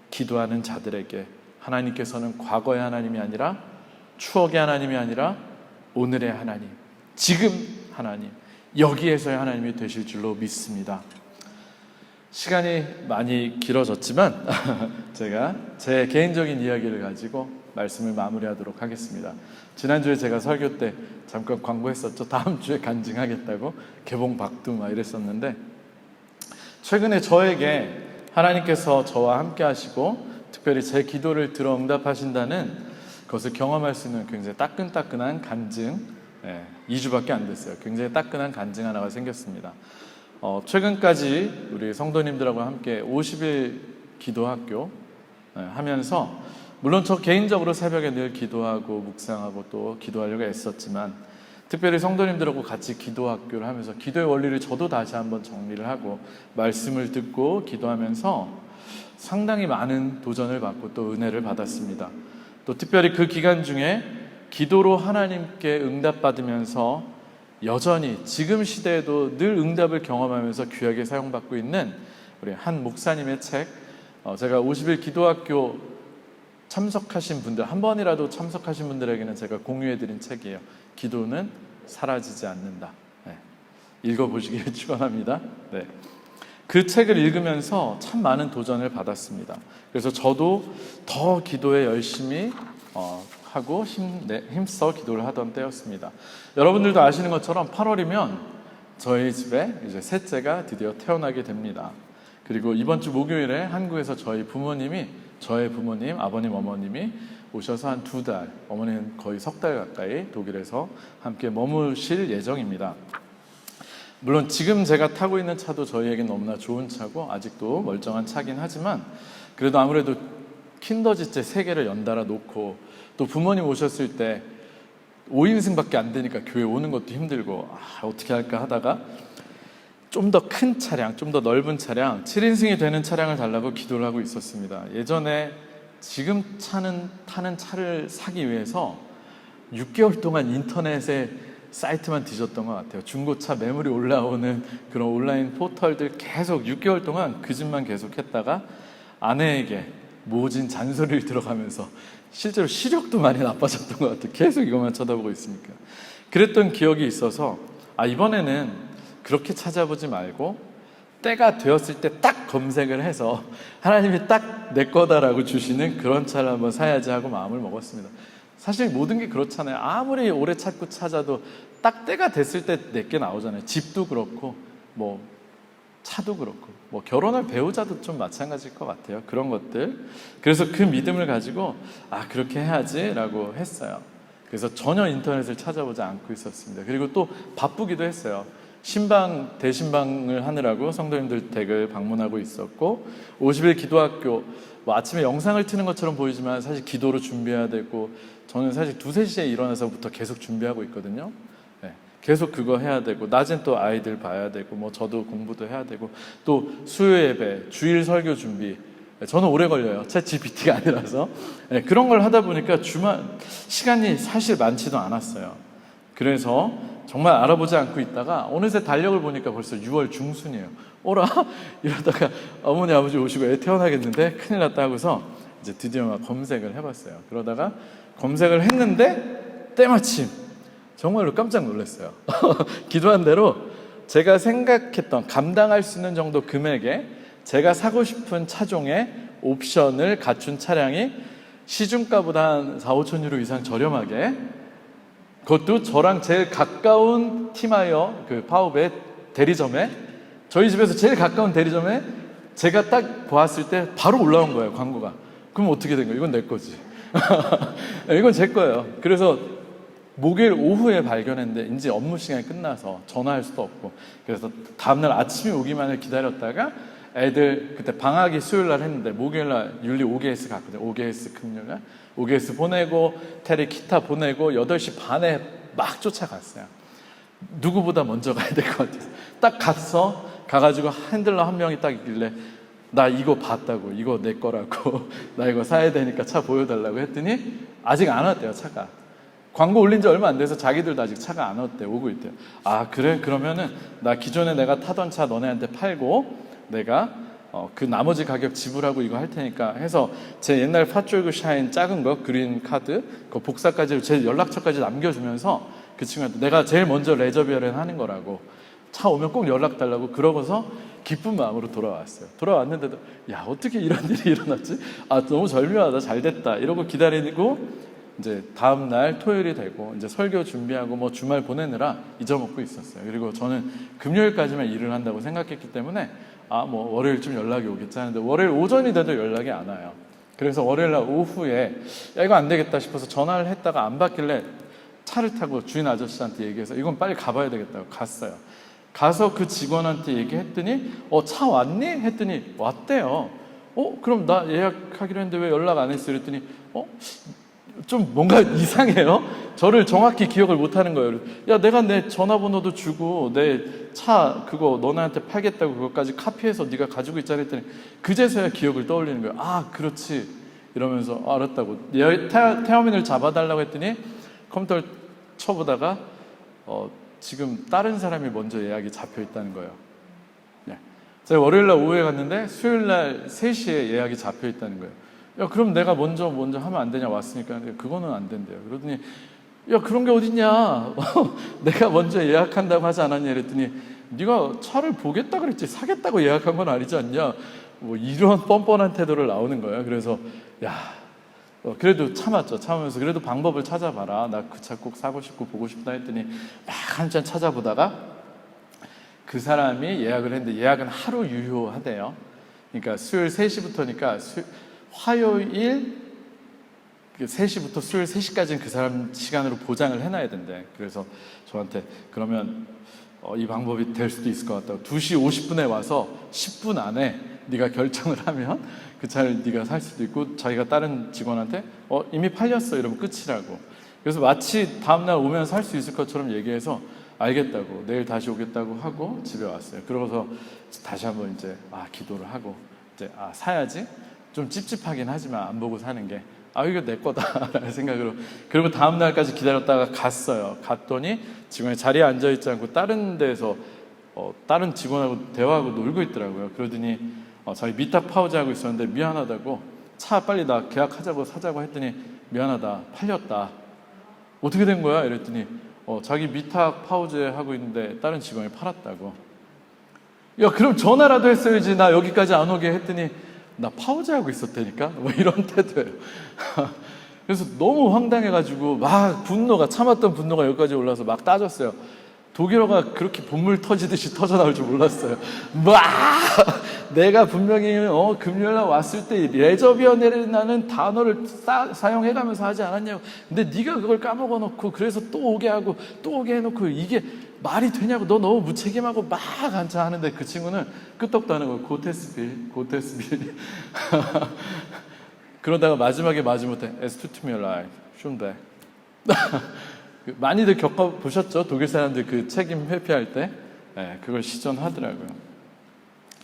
기도하는 자들에게 하나님께서는 과거의 하나님이 아니라 추억의 하나님이 아니라 오늘의 하나님, 지금 하나님, 여기에서의 하나님이 되실 줄로 믿습니다. 시간이 많이 길어졌지만 제가 제 개인적인 이야기를 가지고 말씀을 마무리하도록 하겠습니다. 지난주에 제가 설교 때 잠깐 광고했었죠. 다음 주에 간증하겠다고 개봉 박두 막 이랬었는데, 최근에 저에게 하나님께서 저와 함께 하시고 특별히 제 기도를 들어 응답하신다는 그것을 경험할 수 있는 굉장히 따끈따끈한 간증, 2주밖에 안 됐어요. 굉장히 따끈한 간증 하나가 생겼습니다. 최근까지 우리 성도님들하고 함께 50일 기도학교 하면서, 물론 저 개인적으로 새벽에 늘 기도하고 묵상하고 또 기도하려고 애썼지만, 특별히 성도님들하고 같이 기도학교를 하면서 기도의 원리를 저도 다시 한번 정리를 하고 말씀을 듣고 기도하면서 상당히 많은 도전을 받고 또 은혜를 받았습니다. 또 특별히 그 기간 중에 기도로 하나님께 응답받으면서 여전히 지금 시대에도 늘 응답을 경험하면서 귀하게 사용받고 있는 우리 한 목사님의 책, 제가 50일 기도학교 참석하신 분들, 한 번이라도 참석하신 분들에게는 제가 공유해드린 책이에요. 기도는 사라지지 않는다. 읽어보시기를 축원합니다. 그 책을 읽으면서 참 많은 도전을 받았습니다. 그래서 저도 더 기도에 열심히 하고 힘써 기도를 하던 때였습니다. 여러분들도 아시는 것처럼 8월이면 저희 집에 이제 셋째가 드디어 태어나게 됩니다. 그리고 이번 주 목요일에 한국에서 저희 부모님, 아버님, 어머님이 오셔서 한 2달, 어머니는 거의 3달 가까이 독일에서 함께 머무실 예정입니다. 물론 지금 제가 타고 있는 차도 저희에겐 너무나 좋은 차고 아직도 멀쩡한 차긴 하지만, 그래도 아무래도 킨더지체 3개를 연달아 놓고 또 부모님 오셨을 때 5인승밖에 안 되니까 교회 오는 것도 힘들고 어떻게 할까 하다가 좀 더 큰 차량, 좀 더 넓은 차량, 7인승이 되는 차량을 달라고 기도를 하고 있었습니다. 예전에 지금 타는 차를 사기 위해서 6개월 동안 인터넷에 사이트만 뒤졌던 것 같아요. 중고차 매물이 올라오는 그런 온라인 포털들 계속 6개월 동안 그 집만 계속 했다가 아내에게 모진 잔소리를 들어가면서 실제로 시력도 많이 나빠졌던 것 같아요. 계속 이것만 쳐다보고 있으니까. 그랬던 기억이 있어서 이번에는 그렇게 찾아보지 말고 때가 되었을 때 딱 검색을 해서 하나님이 딱 내 거다라고 주시는 그런 차를 한번 사야지 하고 마음을 먹었습니다. 사실 모든 게 그렇잖아요. 아무리 오래 찾고 찾아도 딱 때가 됐을 때 내게 나오잖아요. 집도 그렇고 뭐 차도 그렇고 뭐 결혼할 배우자도 좀 마찬가지일 것 같아요. 그런 것들. 그래서 그 믿음을 가지고 그렇게 해야지 라고 했어요. 그래서 전혀 인터넷을 찾아보지 않고 있었습니다. 그리고 또 바쁘기도 했어요. 대신방을 하느라고 성도님들 댁을 방문하고 있었고, 50일 기도학교 아침에 영상을 트는 것처럼 보이지만 사실 기도로 준비해야 되고, 저는 사실 2-3시에 일어나서부터 계속 준비하고 있거든요. 계속 그거 해야 되고, 낮엔 또 아이들 봐야 되고, 뭐 저도 공부도 해야 되고, 또 수요 예배, 주일 설교 준비. 저는 오래 걸려요. 챗 GPT가 아니라서. 네, 그런 걸 하다 보니까 주말 시간이 사실 많지도 않았어요. 그래서 정말 알아보지 않고 있다가 어느새 달력을 보니까 벌써 6월 중순이에요. 오라 이러다가 어머니 아버지 오시고 애 태어나겠는데 큰일 났다 하고서 이제 드디어 막 검색을 해봤어요. 그러다가 검색을 했는데 때마침 정말로 깜짝 놀랐어요. 기도한 대로 제가 생각했던 감당할 수 있는 정도 금액에 제가 사고 싶은 차종의 옵션을 갖춘 차량이 시중가보다 한 4, 5천 유로 이상 저렴하게, 그것도 저랑 제일 가까운 티마이어 그 파업의 대리점에, 저희 집에서 제일 가까운 대리점에 제가 딱 보았을 때 바로 올라온 거예요, 광고가. 그럼 어떻게 된 거예요? 이건 내 거지. 이건 제 거예요. 그래서 목요일 오후에 발견했는데 이제 업무 시간이 끝나서 전화할 수도 없고, 그래서 다음날 아침에 오기만을 기다렸다가 애들 그때 방학이 수요일날 했는데 목요일날 윤리 OGS 갔거든요. OGS 금요일날 OGS 보내고 테리 기타 보내고 8시 반에 막 쫓아갔어요. 누구보다 먼저 가야 될 것 같아서 딱 가가지고 핸들러 한 명이 딱 있길래 나 이거 봤다고, 이거 내 거라고 나 이거 사야 되니까 차 보여달라고 했더니 아직 안 왔대요. 차가 광고 올린 지 얼마 안 돼서 자기들도 아직 차가 안 왔대요. 오고 있대요. 아 그래? 그러면은 나 기존에 내가 타던 차 너네한테 팔고 내가 그 나머지 가격 지불하고 이거 할 테니까 해서 제 옛날 파쫄그 샤인 작은 거 그린 카드 그 복사까지 제 연락처까지 남겨주면서 그 친구한테 내가 제일 먼저 레저비어를 하는 거라고, 차 오면 꼭 연락 달라고, 그러고서 기쁜 마음으로 돌아왔어요. 돌아왔는데도 야 어떻게 이런 일이 일어났지? 아 너무 절묘하다, 잘 됐다 이러고 기다리고 이제 다음 날 토요일이 되고 이제 설교 준비하고 뭐 주말 보내느라 잊어먹고 있었어요. 그리고 저는 금요일까지만 일을 한다고 생각했기 때문에 아 뭐 월요일쯤 연락이 오겠지 하는데 월요일 오전이 돼도 연락이 안 와요. 그래서 월요일 날 오후에 야 이거 안 되겠다 싶어서 전화를 했다가 안 받길래 차를 타고 주인 아저씨한테 얘기해서 이건 빨리 가봐야 되겠다고 갔어요. 가서 그 직원한테 얘기했더니 차 왔니? 했더니 왔대요. 그럼 나 예약하기로 했는데 왜 연락 안 했어? 그랬더니 좀 뭔가 이상해요. 저를 정확히 기억을 못하는 거예요. 야 내가 내 전화번호도 주고 내 차 그거 너네한테 팔겠다고 그것까지 카피해서 네가 가지고 있잖아 했더니 그제서야 기억을 떠올리는 거예요. 아 그렇지 이러면서 알았다고 태어민을 잡아달라고 했더니 컴퓨터를 쳐보다가 지금 다른 사람이 먼저 예약이 잡혀 있다는 거예요. 네. 제가 월요일날 오후에 갔는데 수요일날 3시에 예약이 잡혀 있다는 거예요. 야 그럼 내가 먼저 하면 안 되냐, 왔으니까. 그거는 안 된대요. 그러더니 야 그런 게 어딨냐 내가 먼저 예약한다고 하지 않았냐 그랬더니 네가 차를 보겠다 그랬지 사겠다고 예약한 건 아니지 않냐, 뭐 이런 뻔뻔한 태도를 나오는 거예요. 그래서 야 그래도 참으면서 그래도 방법을 찾아봐라, 나 그 차 꼭 사고 싶고 보고 싶다 했더니 막 한참 찾아보다가 그 사람이 예약을 했는데 예약은 하루 유효하대요. 그러니까 수요일 3시부터니까 화요일 3시부터 수요일 3시까지는 그 사람 시간으로 보장을 해놔야 된대. 그래서 저한테 그러면 이 방법이 될 수도 있을 것 같다고, 2시 50분에 와서 10분 안에 네가 결정을 하면 그 차를 네가 살 수도 있고, 자기가 다른 직원한테 이미 팔렸어 이러면 끝이라고. 그래서 마치 다음날 오면 살 수 있을 것처럼 얘기해서 알겠다고 내일 다시 오겠다고 하고 집에 왔어요. 그러고서 다시 한번 이제 기도를 하고 이제 사야지. 좀 찝찝하긴 하지만 안 보고 사는 게 이거 내 거다라는 생각으로, 그리고 다음 날까지 기다렸다가 갔어요. 갔더니 직원이 자리에 앉아있지 않고 다른 데서 다른 직원하고 대화하고 놀고 있더라고요. 그러더니 자기 미탁 파우제 하고 있었는데 미안하다고, 차 빨리 나 계약하자고 사자고 했더니 미안하다 팔렸다. 어떻게 된 거야? 이랬더니 자기 미탁 파우제 하고 있는데 다른 직원이 팔았다고. 야 그럼 전화라도 했어야지, 나 여기까지 안 오게 했더니 나 파우제 하고 있었다니까? 뭐 이런 태도예요. 그래서 너무 황당해가지고 막 참았던 분노가 여기까지 올라서 막 따졌어요. 독일어가 그렇게 본물 터지듯이 터져 나올 줄 몰랐어요. 내가 분명히 금요일날 왔을 때 레저비어라는 단어를 사용해가면서 하지 않았냐고. 근데 네가 그걸 까먹어 놓고 그래서 또 오게 하고 또 오게 해놓고 이게 말이 되냐고. 너 너무 무책임하고 막 한참 하는데 그 친구는 끄떡도 안 하고 고테스빌 그러다가 마지막에 마지못해 Es tut mir leid, schon weg. 많이들 겪어보셨죠? 독일 사람들 그 책임 회피할 때 그걸 시전하더라고요.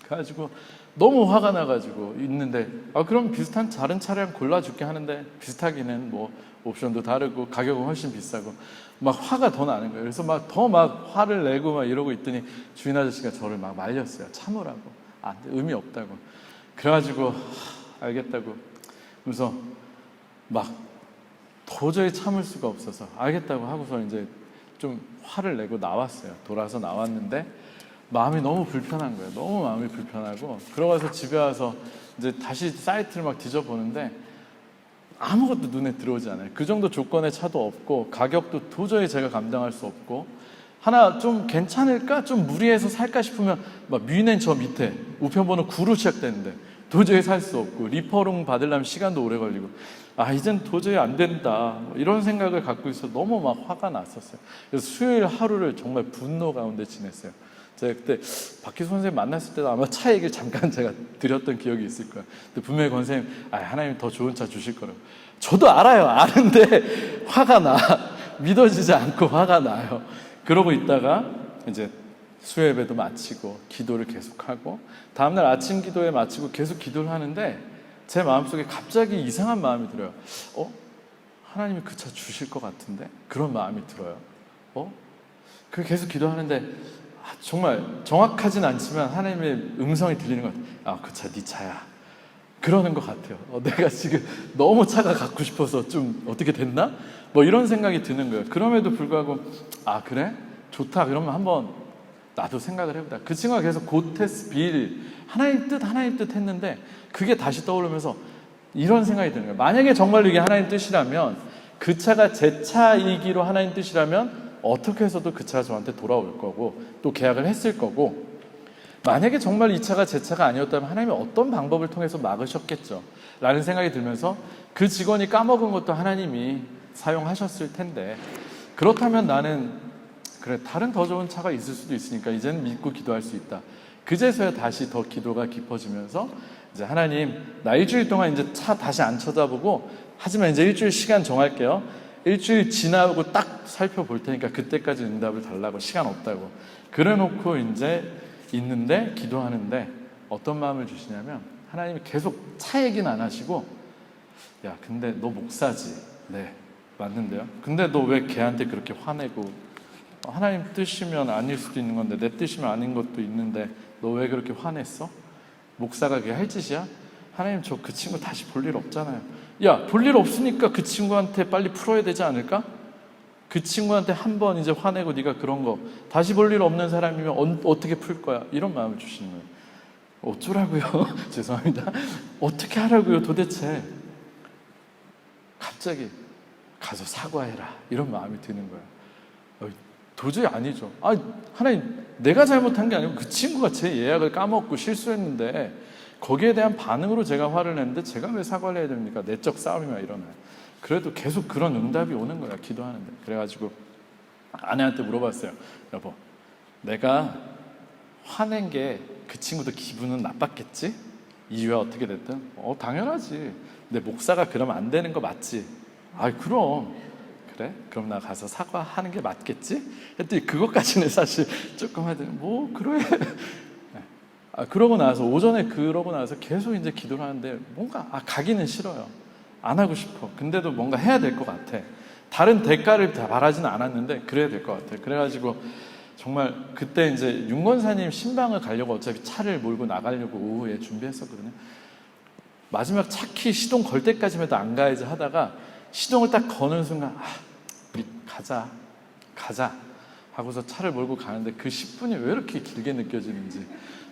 그래가지고 너무 화가 나가지고 있는데 그럼 비슷한 다른 차량 골라줄게 하는데 비슷하기는 뭐 옵션도 다르고 가격은 훨씬 비싸고 막 화가 더 나는 거예요. 그래서 막 더 막 화를 내고 막 이러고 있더니 주인 아저씨가 저를 막 말렸어요. 참으라고. 의미 없다고. 그래가지고 알겠다고. 그래서 막 도저히 참을 수가 없어서 알겠다고 하고서 이제 좀 화를 내고 나왔어요. 돌아서 나왔는데 마음이 너무 불편한 거예요. 너무 마음이 불편하고 그러고서 집에 와서 이제 다시 사이트를 막 뒤져보는데 아무것도 눈에 들어오지 않아요. 그 정도 조건의 차도 없고 가격도 도저히 제가 감당할 수 없고 하나 좀 괜찮을까? 좀 무리해서 살까 싶으면 막 뮌헨 저 밑에 우편번호 9로 시작되는데 도저히 살 수 없고 리퍼룸 받으려면 시간도 오래 걸리고 이젠 도저히 안 된다 이런 생각을 갖고 있어 너무 막 화가 났었어요. 그래서 수요일 하루를 정말 분노 가운데 지냈어요. 제가 그때 박희수 선생님 만났을 때도 아마 차 얘기를 잠깐 제가 드렸던 기억이 있을 거예요. 근데 분명히 권사님 하나님 더 좋은 차 주실 거라고. 저도 알아요. 아는데 화가 나. 믿어지지 않고 화가 나요. 그러고 있다가 이제 수요 예배도 마치고 기도를 계속하고 다음날 아침 기도에 마치고 계속 기도를 하는데 제 마음속에 갑자기 이상한 마음이 들어요. 하나님이 그 차 주실 것 같은데? 그런 마음이 들어요. 그 계속 기도하는데 정말 정확하진 않지만 하나님의 음성이 들리는 것 같아요. 그 차 네 차야. 그러는 것 같아요. 내가 지금 너무 차가 갖고 싶어서 좀 어떻게 됐나? 뭐 이런 생각이 드는 거예요. 그럼에도 불구하고 그래? 좋다. 그러면 한번 나도 생각을 해보자. 그 친구가 계속 고테스 빌 하나님 뜻 했는데 그게 다시 떠오르면서 이런 생각이 드는 거예요. 만약에 정말로 이게 하나님 뜻이라면 그 차가 제 차이기로 하나님 뜻이라면 어떻게 해서도 그 차가 저한테 돌아올 거고 또 계약을 했을 거고 만약에 정말 이 차가 제 차가 아니었다면 하나님이 어떤 방법을 통해서 막으셨겠죠 라는 생각이 들면서 그 직원이 까먹은 것도 하나님이 사용하셨을 텐데 그렇다면 나는 그래 다른 더 좋은 차가 있을 수도 있으니까 이제는 믿고 기도할 수 있다. 그제서야 다시 더 기도가 깊어지면서 이제 하나님 나 일주일 동안 이제 차 다시 안 쳐다보고 하지만 이제 일주일 시간 정할게요. 일주일 지나고 딱 살펴볼 테니까 그때까지 응답을 달라고. 시간 없다고. 그래 놓고 이제 있는데 기도하는데 어떤 마음을 주시냐면 하나님이 계속 차 얘기는 안 하시고 야 근데 너 목사지. 네 맞는데요. 근데 너 왜 걔한테 그렇게 화내고 하나님 뜻이면 아닐 수도 있는 건데 내 뜻이면 아닌 것도 있는데 너 왜 그렇게 화냈어? 목사가 그게 할 짓이야? 하나님 저 그 친구 다시 볼 일 없잖아요. 야 볼 일 없으니까 그 친구한테 빨리 풀어야 되지 않을까? 그 친구한테 한 번 이제 화내고 네가 그런 거 다시 볼 일 없는 사람이면 어떻게 풀 거야? 이런 마음을 주시는 거예요. 어쩌라고요? 죄송합니다. 어떻게 하라고요 도대체? 갑자기 가서 사과해라 이런 마음이 드는 거예요. 도저히 아니죠. 하나님 내가 잘못한 게 아니고 그 친구가 제 예약을 까먹고 실수했는데 거기에 대한 반응으로 제가 화를 냈는데 제가 왜 사과를 해야 됩니까? 내적 싸움이 막 일어나요. 그래도 계속 그런 응답이 오는 거야 기도하는데. 그래가지고 아내한테 물어봤어요. 여보 내가 화낸 게 그 친구도 기분은 나빴겠지? 이유가 어떻게 됐든 당연하지. 내 목사가 그러면 안 되는 거 맞지? 그럼 그래? 그럼 나 가서 사과하는 게 맞겠지? 했더니 그것까지는 사실 조금 하더니 뭐 그래. 그러고 나서 오전에 그러고 나서 계속 이제 기도를 하는데 뭔가 가기는 싫어요. 안 하고 싶어. 근데도 뭔가 해야 될 것 같아. 다른 대가를 다 바라지는 않았는데 그래야 될 것 같아. 그래가지고 정말 그때 이제 윤권사님 신방을 가려고 어차피 차를 몰고 나가려고 오후에 준비했었거든요. 마지막 차키 시동 걸 때까지만 해도 안 가야지 하다가 시동을 딱 거는 순간 우리 가자 하고서 차를 몰고 가는데 그 10분이 왜 이렇게 길게 느껴지는지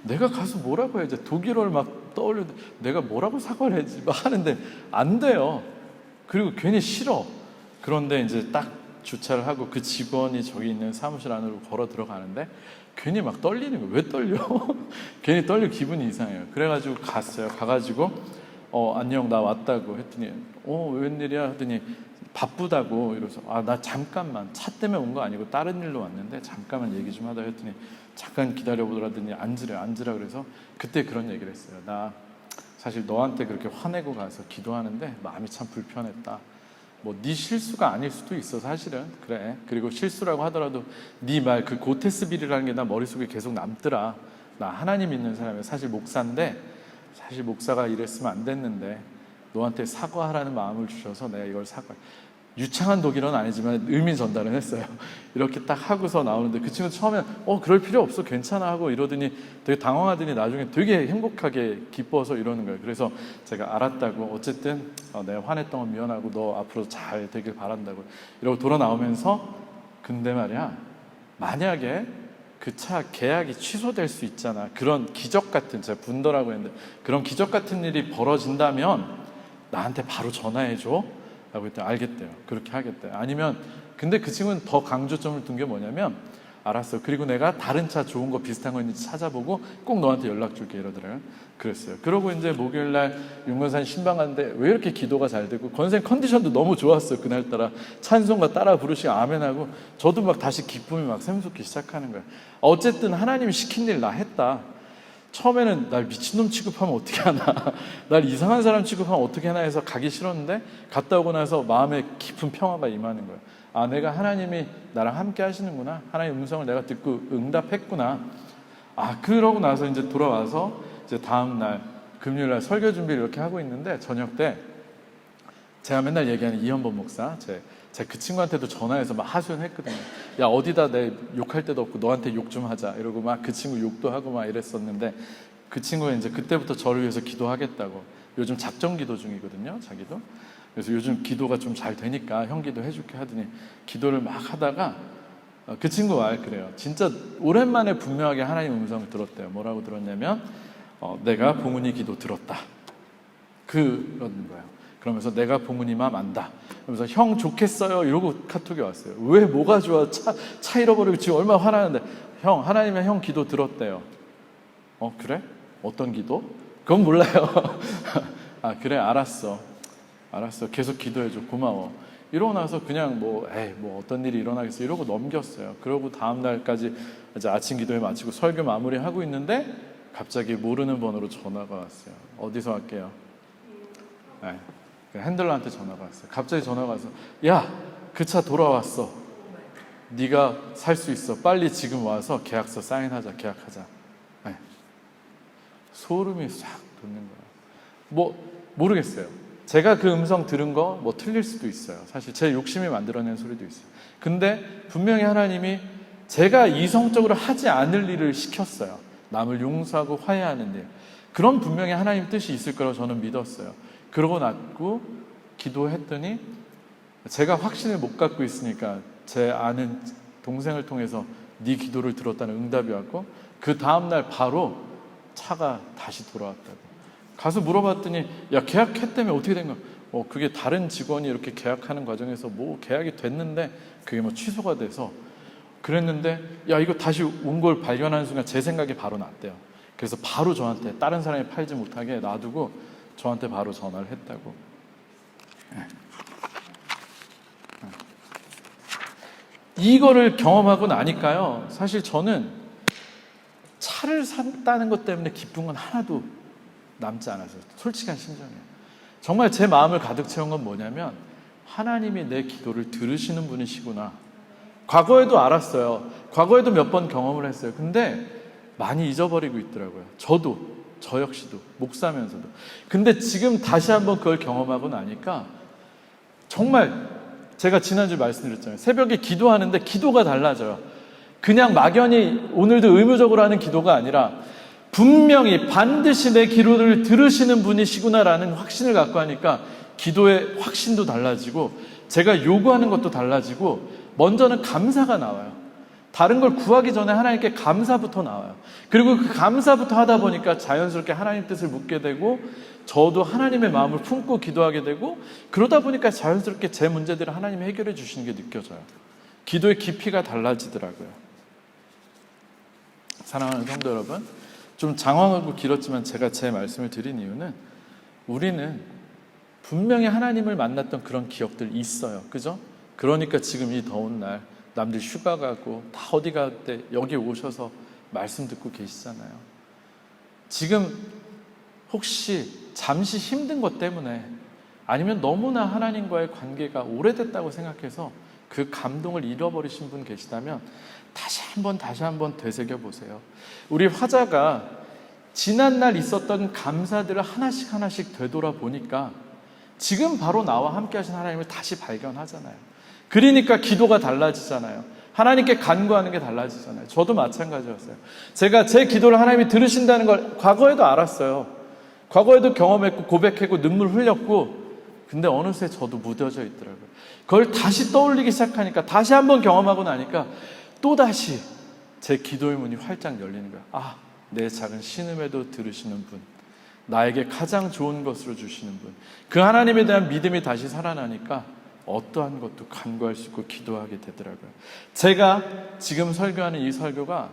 내가 가서 뭐라고 해야지 독일어를 막 떠올려 내가 뭐라고 사과를 해야지 막 하는데 안 돼요. 그리고 괜히 싫어. 그런데 이제 딱 주차를 하고 그 직원이 저기 있는 사무실 안으로 걸어 들어가는데 괜히 막 떨리는 거예요. 왜 떨려? 괜히 떨려 기분이 이상해요. 그래가지고 갔어요. 가가지고 안녕 나 왔다고 했더니 웬일이야 했더니 바쁘다고 이러서 나 잠깐만 차 때문에 온 거 아니고 다른 일로 왔는데 잠깐만 얘기 좀 하다 했더니 잠깐 기다려보더라더니 앉으라 그래서 그때 그런 얘기를 했어요. 나 사실 너한테 그렇게 화내고 가서 기도하는데 마음이 참 불편했다. 뭐 네 실수가 아닐 수도 있어 사실은. 그래. 그리고 실수라고 하더라도 네 말 그 고테스 비리라는 게 나 머릿속에 계속 남더라. 나 하나님 믿는 사람이야. 사실 목사인데 사실 목사가 이랬으면 안 됐는데 너한테 사과하라는 마음을 주셔서 내가 이걸 유창한 독일어는 아니지만 의미 전달은 했어요. 이렇게 딱 하고서 나오는데 그 친구 처음엔 그럴 필요 없어 괜찮아 하고 이러더니 되게 당황하더니 나중에 되게 행복하게 기뻐서 이러는 거예요. 그래서 제가 알았다고 어쨌든 내가 화냈던 건 미안하고 너 앞으로 잘 되길 바란다고 이러고 돌아 나오면서 근데 말이야 만약에 그 차 계약이 취소될 수 있잖아. 그런 기적 같은 제가 분더라고 했는데 그런 기적 같은 일이 벌어진다면 나한테 바로 전화해줘 라고 했더니 알겠대요. 그렇게 하겠대요. 아니면 근데 그 친구는 더 강조점을 둔 게 뭐냐면 알았어. 그리고 내가 다른 차 좋은 거 비슷한 거 있는지 찾아보고 꼭 너한테 연락 줄게 이러더라고요. 그랬어요. 그러고 이제 목요일날 윤건산 신방 갔는데 왜 이렇게 기도가 잘 되고 권사님 컨디션도 너무 좋았어요. 그날따라 찬송가 따라 부르시고 아멘하고 저도 막 다시 기쁨이 막 샘솟기 시작하는 거예요. 어쨌든 하나님이 시킨 일 나 했다. 처음에는 날 미친놈 취급하면 어떻게 하나 날 이상한 사람 취급하면 어떻게 하나 해서 가기 싫었는데 갔다 오고 나서 마음에 깊은 평화가 임하는 거예요. 아 내가 하나님이 나랑 함께 하시는구나. 하나님의 음성을 내가 듣고 응답했구나. 아 그러고 나서 이제 돌아와서 이제 다음 날 금요일날 설교 준비를 이렇게 하고 있는데 저녁 때 제가 맨날 얘기하는 이현범 목사 제가 그 친구한테도 전화해서 막 하소연했거든요. 야 어디다 내 욕할 데도 없고 너한테 욕 좀 하자 이러고 막 그 친구 욕도 하고 막 이랬었는데 그 친구가 이제 그때부터 저를 위해서 기도하겠다고 요즘 작정 기도 중이거든요. 자기도. 그래서 요즘 기도가 좀 잘 되니까 형 기도 해줄게 하더니 기도를 막 하다가 그 친구가 그래요. 진짜 오랜만에 분명하게 하나님 음성을 들었대요. 뭐라고 들었냐면 내가 봉은이 기도 들었다. 그런 거예요. 그러면서 내가 봉은이 맘 안다. 그러면서 형 좋겠어요 이러고 카톡이 왔어요. 왜 뭐가 좋아? 차 잃어버리고 지금 얼마나 화나는데 형 하나님의 형 기도 들었대요. 그래? 어떤 기도? 그건 몰라요. 아 그래 알았어 계속 기도해줘 고마워 이러고 나서 그냥 뭐 어떤 일이 일어나겠어 이러고 넘겼어요. 그러고 다음 날까지 이제 아침 기도회 마치고 설교 마무리하고 있는데 갑자기 모르는 번호로 전화가 왔어요. 어디서 할게요? 네. 핸들러한테 전화가 왔어요. 갑자기 전화가 와서 야 그 차 돌아왔어. 네가 살 수 있어. 빨리 지금 와서 계약서 사인하자. 계약하자. 네. 소름이 싹 돋는 거예요. 뭐 모르겠어요. 제가 그 음성 들은 거 뭐 틀릴 수도 있어요. 사실 제 욕심이 만들어낸 소리도 있어요. 근데 분명히 하나님이 제가 이성적으로 하지 않을 일을 시켰어요. 남을 용서하고 화해하는 일. 그런 분명히 하나님 뜻이 있을 거라고 저는 믿었어요. 그러고 났고 기도했더니 제가 확신을 못 갖고 있으니까 제 아는 동생을 통해서 네 기도를 들었다는 응답이 왔고 그 다음날 바로 차가 다시 돌아왔다고. 가서 물어봤더니 야 계약했다며 어떻게 된 거야? 그게 다른 직원이 이렇게 계약하는 과정에서 뭐 계약이 됐는데 그게 뭐 취소가 돼서 그랬는데 야 이거 다시 온 걸 발견하는 순간 제 생각이 바로 났대요. 그래서 바로 저한테 다른 사람이 팔지 못하게 놔두고 저한테 바로 전화를 했다고. 이거를 경험하고 나니까요 사실 저는 차를 샀다는 것 때문에 기쁜 건 하나도 남지 않았어요. 솔직한 심정이에요. 정말 제 마음을 가득 채운 건 뭐냐면 하나님이 내 기도를 들으시는 분이시구나. 과거에도 알았어요. 과거에도 몇 번 경험을 했어요. 근데 많이 잊어버리고 있더라고요. 저 역시도 목사면서도. 근데 지금 다시 한번 그걸 경험하고 나니까 정말 제가 지난주에 말씀드렸잖아요. 새벽에 기도하는데 기도가 달라져요. 그냥 막연히 오늘도 의무적으로 하는 기도가 아니라 분명히 반드시 내 기도를 들으시는 분이시구나라는 확신을 갖고 하니까 기도의 확신도 달라지고 제가 요구하는 것도 달라지고 먼저는 감사가 나와요. 다른 걸 구하기 전에 하나님께 감사부터 나와요. 그리고 그 감사부터 하다 보니까 자연스럽게 하나님 뜻을 묻게 되고 저도 하나님의 마음을 품고 기도하게 되고 그러다 보니까 자연스럽게 제 문제들을 하나님이 해결해 주시는 게 느껴져요. 기도의 깊이가 달라지더라고요. 사랑하는 성도 여러분, 좀 장황하고 길었지만 제가 제 말씀을 드린 이유는 우리는 분명히 하나님을 만났던 그런 기억들 있어요. 그죠? 그러니까 지금 이 더운 날 남들 휴가 가고 다 어디 갈 때 여기 오셔서 말씀 듣고 계시잖아요. 지금 혹시 잠시 힘든 것 때문에 아니면 너무나 하나님과의 관계가 오래됐다고 생각해서 그 감동을 잃어버리신 분 계시다면 다시 한번 되새겨 보세요. 우리 화자가 지난날 있었던 감사들을 하나씩 되돌아보니까 지금 바로 나와 함께 하신 하나님을 다시 발견하잖아요. 그러니까 기도가 달라지잖아요. 하나님께 간구하는 게 달라지잖아요. 저도 마찬가지였어요. 제가 제 기도를 하나님이 들으신다는 걸 과거에도 알았어요. 과거에도 경험했고 고백했고 눈물 흘렸고, 근데 어느새 저도 무뎌져 있더라고요. 그걸 다시 떠올리기 시작하니까, 다시 한번 경험하고 나니까 또다시 제 기도의 문이 활짝 열리는 거예요. 아, 내 작은 신음에도 들으시는 분, 나에게 가장 좋은 것으로 주시는 분, 그 하나님에 대한 믿음이 다시 살아나니까 어떠한 것도 간구할 수 있고 기도하게 되더라고요. 제가 지금 설교하는 이 설교가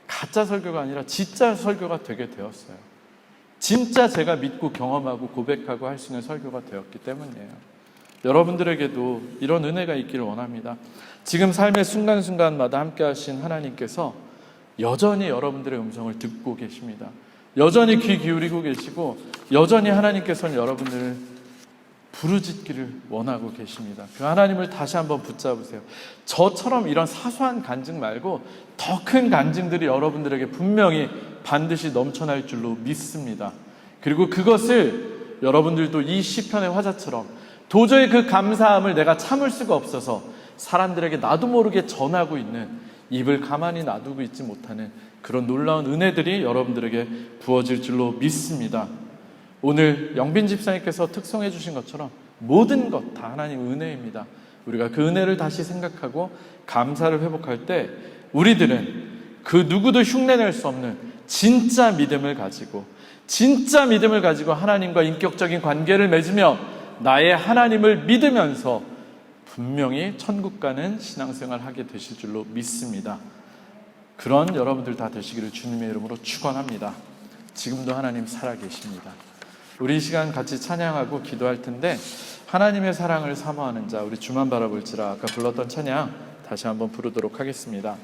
가짜 설교가 아니라 진짜 설교가 되게 되었어요. 진짜 제가 믿고 경험하고 고백하고 할 수 있는 설교가 되었기 때문이에요. 여러분들에게도 이런 은혜가 있기를 원합니다. 지금 삶의 순간순간마다 함께 하신 하나님께서 여전히 여러분들의 음성을 듣고 계십니다. 여전히 귀 기울이고 계시고, 여전히 하나님께서는 여러분들을 부르짖기를 원하고 계십니다. 그 하나님을 다시 한번 붙잡으세요. 저처럼 이런 사소한 간증 말고 더 큰 간증들이 여러분들에게 분명히 반드시 넘쳐날 줄로 믿습니다. 그리고 그것을 여러분들도 이 시편의 화자처럼 도저히 그 감사함을 내가 참을 수가 없어서 사람들에게 나도 모르게 전하고 있는, 입을 가만히 놔두고 있지 못하는 그런 놀라운 은혜들이 여러분들에게 부어질 줄로 믿습니다. 오늘 영빈 집사님께서 특송해 주신 것처럼 모든 것 다 하나님 은혜입니다. 우리가 그 은혜를 다시 생각하고 감사를 회복할 때 우리들은 그 누구도 흉내낼 수 없는 진짜 믿음을 가지고 하나님과 인격적인 관계를 맺으며 나의 하나님을 믿으면서 분명히 천국 가는 신앙생활을 하게 되실 줄로 믿습니다. 그런 여러분들 다 되시기를 주님의 이름으로 축원합니다. 지금도 하나님 살아계십니다. 우리 이 시간 같이 찬양하고 기도할 텐데, 하나님의 사랑을 사모하는 자, 우리 주만 바라볼지라 아까 불렀던 찬양 다시 한번 부르도록 하겠습니다.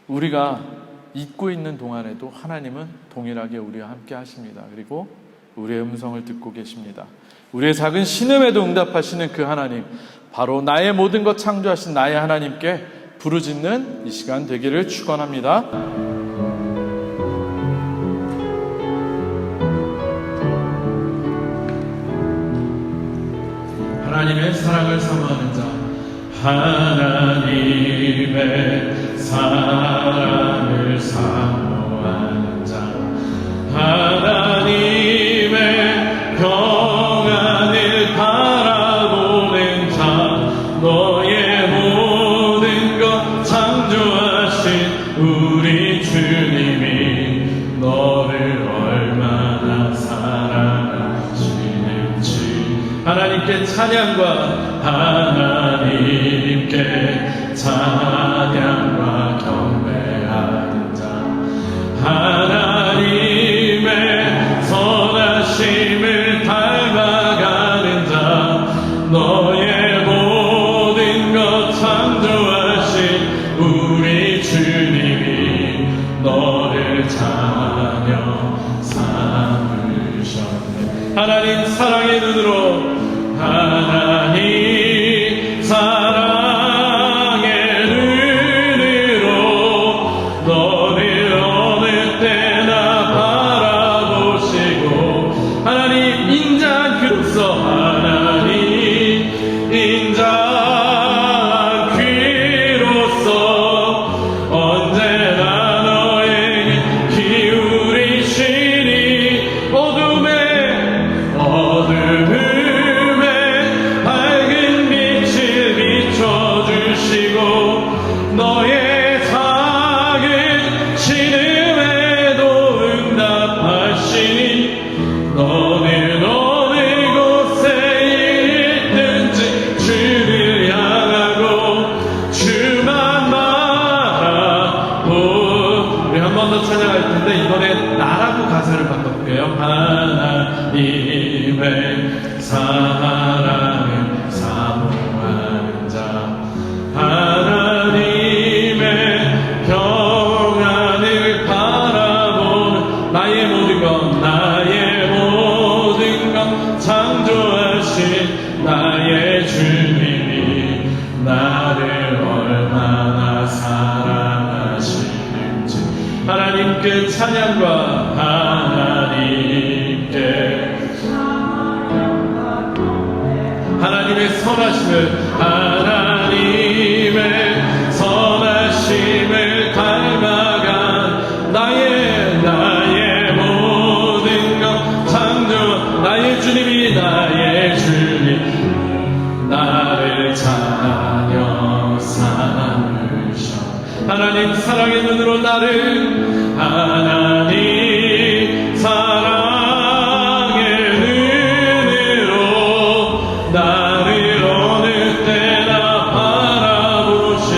우리가 잊고 있는 동안에도 하나님은 동일하게 우리와 함께 하십니다. 그리고 우리의 음성을 듣고 계십니다. 우리의 작은 신음에도 응답하시는 그 하나님, 바로 나의 모든 것 창조하신 나의 하나님께 부르짖는 이 시간 되기를 축원합니다. 하나님의 사랑을 사모하는 자, 하나님의 사랑을 사모하는 자, 하나님의 평안을 바라보는 자, 너의 모든 것 창조하신 우리 주님이 너를 얼마나 사랑하시는지 하나님께 찬양과 경배하는 자, 하나님의 선하심을 닮아가는 자, 너의 모든 것 창조하신 우리 주님이 너를 자녀 삼으셨네. 하나님 사랑의 눈으로, 하나님 사랑의 눈으로 너를 어느 때나 바라보시고, 하나님 인자한 귀로서, 하나님 인자한 귀로서 언제나 너에게 기울이시니 어둠에 밝은 빛을 비춰주시고, 너의 작은 신음에도 응답하시니 너는 어느 곳에 있든지 주를 향하고 주만 바라보. 우리 한 번 더 찬양할 텐데 이번에 나라고 가사를 바꿔볼게요. 하나님의 사랑을 사모하는 자, 하나님의 평안을 바라보는 나의 모든 것 창조하 함께 찬양과 하나님의 선하심을 닮아간 나의 모든 것 창조 나의 주님이 나의 주님 나를 찬하며 삼으셔. 하나님 사랑의 눈으로 하나님 사랑의 눈으로 나를 어느 때나 바라보시고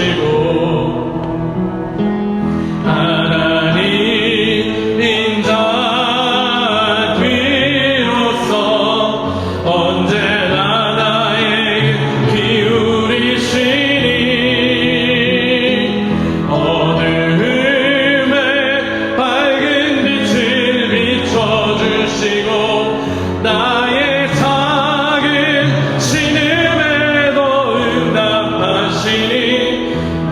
하나님 인자 귀로서 언제나 나에게 기울이시니 나의 작은 신음에도 응답하시니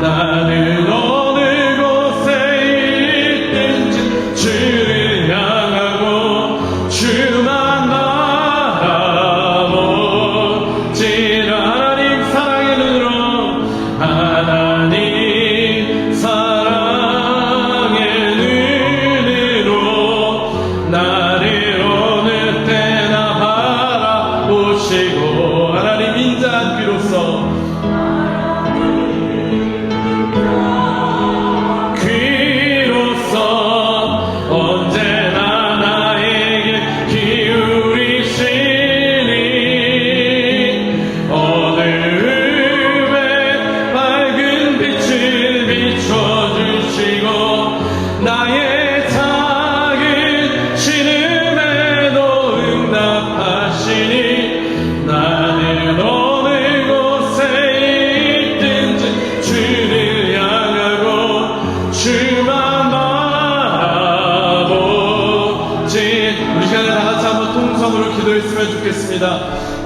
나는 어느 곳에 있든지 주를 향하고 주만 바라보지. 하나님 사랑의 눈으로 하나님 사랑의 눈으로 나를 어느 때나 바라보시고 하나님 인자한 귀로서 언제나 나에게 기울이시니 어두움에 밝은 빛을 비춰주시고 나의 작은 신음에도 응답하시니 나는 어느 곳에 있든지 주를 향하고 주만 바라보지. 우리 시간에 다같이 한번 통성으로 기도했으면 좋겠습니다.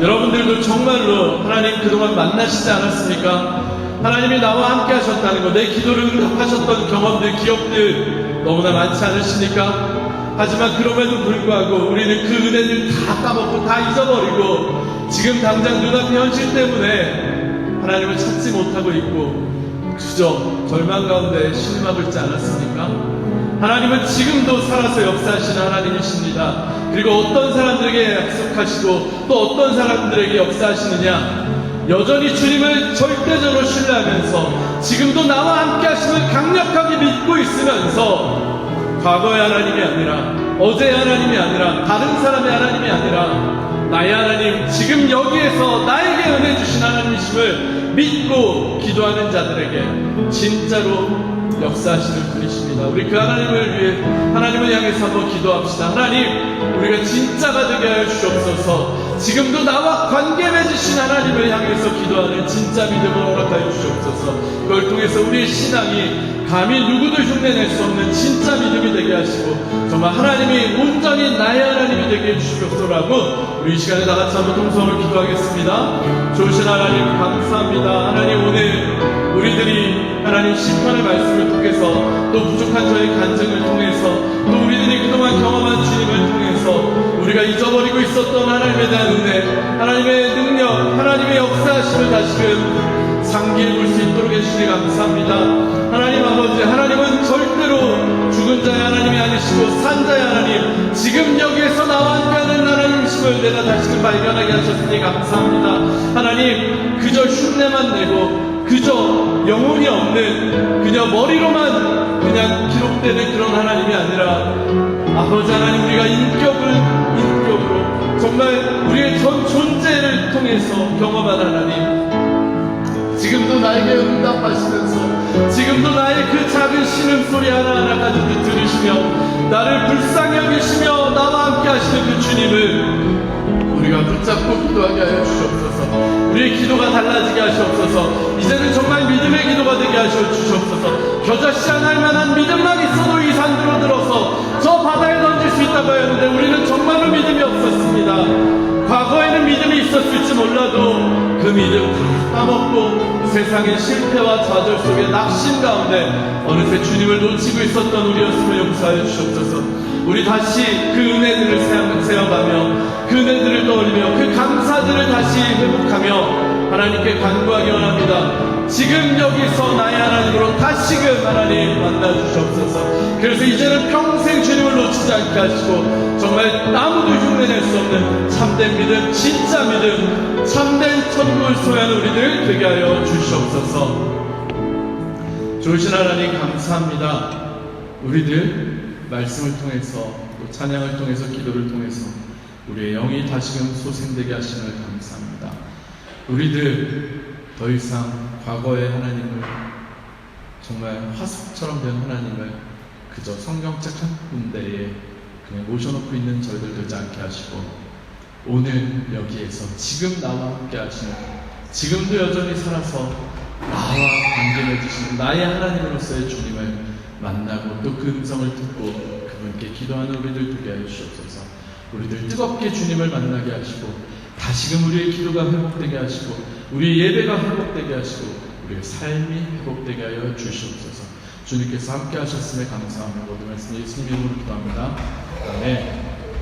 여러분들도 정말로 하나님 그동안 만나시지 않았습니까? 하나님이 나와 함께 하셨다는 것, 내 기도를 응답하셨던 경험들, 기억들 너무나 많지 않으십니까? 하지만 그럼에도 불구하고 우리는 그 은혜들 다 까먹고 다 잊어버리고 지금 당장 눈앞의 현실 때문에 하나님을 찾지 못하고 있고 그저 절망 가운데 신음하고 있지 않았습니까? 하나님은 지금도 살아서 역사하시는 하나님이십니다. 그리고 어떤 사람들에게 약속하시고 또 어떤 사람들에게 역사하시느냐, 여전히 주님을 절대적으로 신뢰하면서 지금도 나와 함께 하심을 강력하게 믿고 있으면서 과거의 하나님이 아니라 어제의 하나님이 아니라 다른 사람의 하나님이 아니라 나의 하나님, 지금 여기에서 나에게 은혜 주신 하나님이심을 믿고 기도하는 자들에게 진짜로 역사하시는 분이십니다. 우리 그 하나님을 위해 하나님을 향해서 한번 기도합시다. 하나님, 우리가 진짜가 되게 하여 주시옵소서. 지금도 나와 관계 맺으신 하나님을 향해서 기도하는 진짜 믿음을 허락하여 주시옵소서. 그걸 통해서 우리의 신앙이 감히 누구도 흉내낼 수 없는 진짜 믿음이 되게 하시고 정말 하나님이 온전히 나의 하나님이 되게 해주시옵소서라고 우리 이 시간에 다같이 한번 통성으로 기도하겠습니다. 좋으신 하나님 감사합니다. 하나님, 오늘 우리들이 하나님 심판의 말씀을 통해서 또 부족한 저의 간증을 통해서 또 우리들이 그동안 경험한 주님을 통해서 우리가 잊어버리고 있었던 하나님에 대한 은혜, 하나님의 능력, 하나님의 역사하심을 다시금 상기해 볼 수 있도록 해주시니 감사합니다. 하나님 아버지, 하나님은 절대로 죽은 자의 하나님이 아니시고 산 자의 하나님, 지금 여기에서 나와 함께하는 하나님이심을 내가 다시금 발견하게 하셨으니 감사합니다. 하나님, 그저 흉내만 내고 그저 영혼이 없는 그저 머리로만 그냥 기록되는 그런 하나님이 아니라 아버지 하나님, 우리가 인격으로 정말 우리의 전 존재를 통해서 경험한 하나님, 지금도 나에게 응답하시면서 지금도 나의 그 작은 신음소리 하나하나까지 들으시며 나를 불쌍히 여기시며 나와 함께 하시는 그 주님을 우리가 붙잡고 기도하게 하여 주시옵소서. 우리의 기도가 달라지게 하시옵소서. 이제는 정말 믿음의 기도가 되게 하여 주시옵소서. 겨자씨 하나 할 만한 믿음만 있어도 이 산들어 들어서 저 바다에 던질 수 있다고 하였는데 우리는 정말로 믿음이 없었습니다. 과거에는 믿음이 있었을지 몰라도 그 믿음 다 까먹고 세상의 실패와 좌절 속에 낙심 가운데 어느새 주님을 놓치고 있었던 우리였음을 용서하여 주옵소서. 우리 다시 그 은혜들을 세워가며 그 은혜들을 떠올리며 그 감사들을 다시 회복하며 하나님께 간구하기 원합니다. 지금 여기서 나의 하나님으로 다시금 하나님 만나주시옵소서. 그래서 이제는 평생 주님을 놓치지 않게 하시고 정말 아무도 흉내낼 수 없는 참된 믿음, 진짜 믿음, 참된 천국을 소유하는 우리들 되게 하여 주시옵소서. 좋으신 하나님 감사합니다. 우리들 말씀을 통해서 또 찬양을 통해서 기도를 통해서 우리의 영이 다시금 소생되게 하심을 감사합니다. 우리들 더 이상 과거의 하나님을 정말 화석처럼 된 하나님을 그저 성경책 한 군데에 그냥 모셔놓고 있는 저희들 되지 않게 하시고 오늘 여기에서 지금 나와 함께 하시는 지금도 여전히 살아서 나와 관계 맺으시는 나의 하나님으로서의 주님을 만나고 또 그 음성을 듣고 그분께 기도하는 우리들 되게 하여 주시옵소서. 우리들 뜨겁게 주님을 만나게 하시고 다시금 우리의 기도가 회복되게 하시고 우리의 예배가 회복되게 하시고 우리의 삶이 회복되게 하여 주시옵소서. 주님께서 함께 하셨음에 감사하며 모든 말씀 예수님 이름으로 기도합니다. 아멘.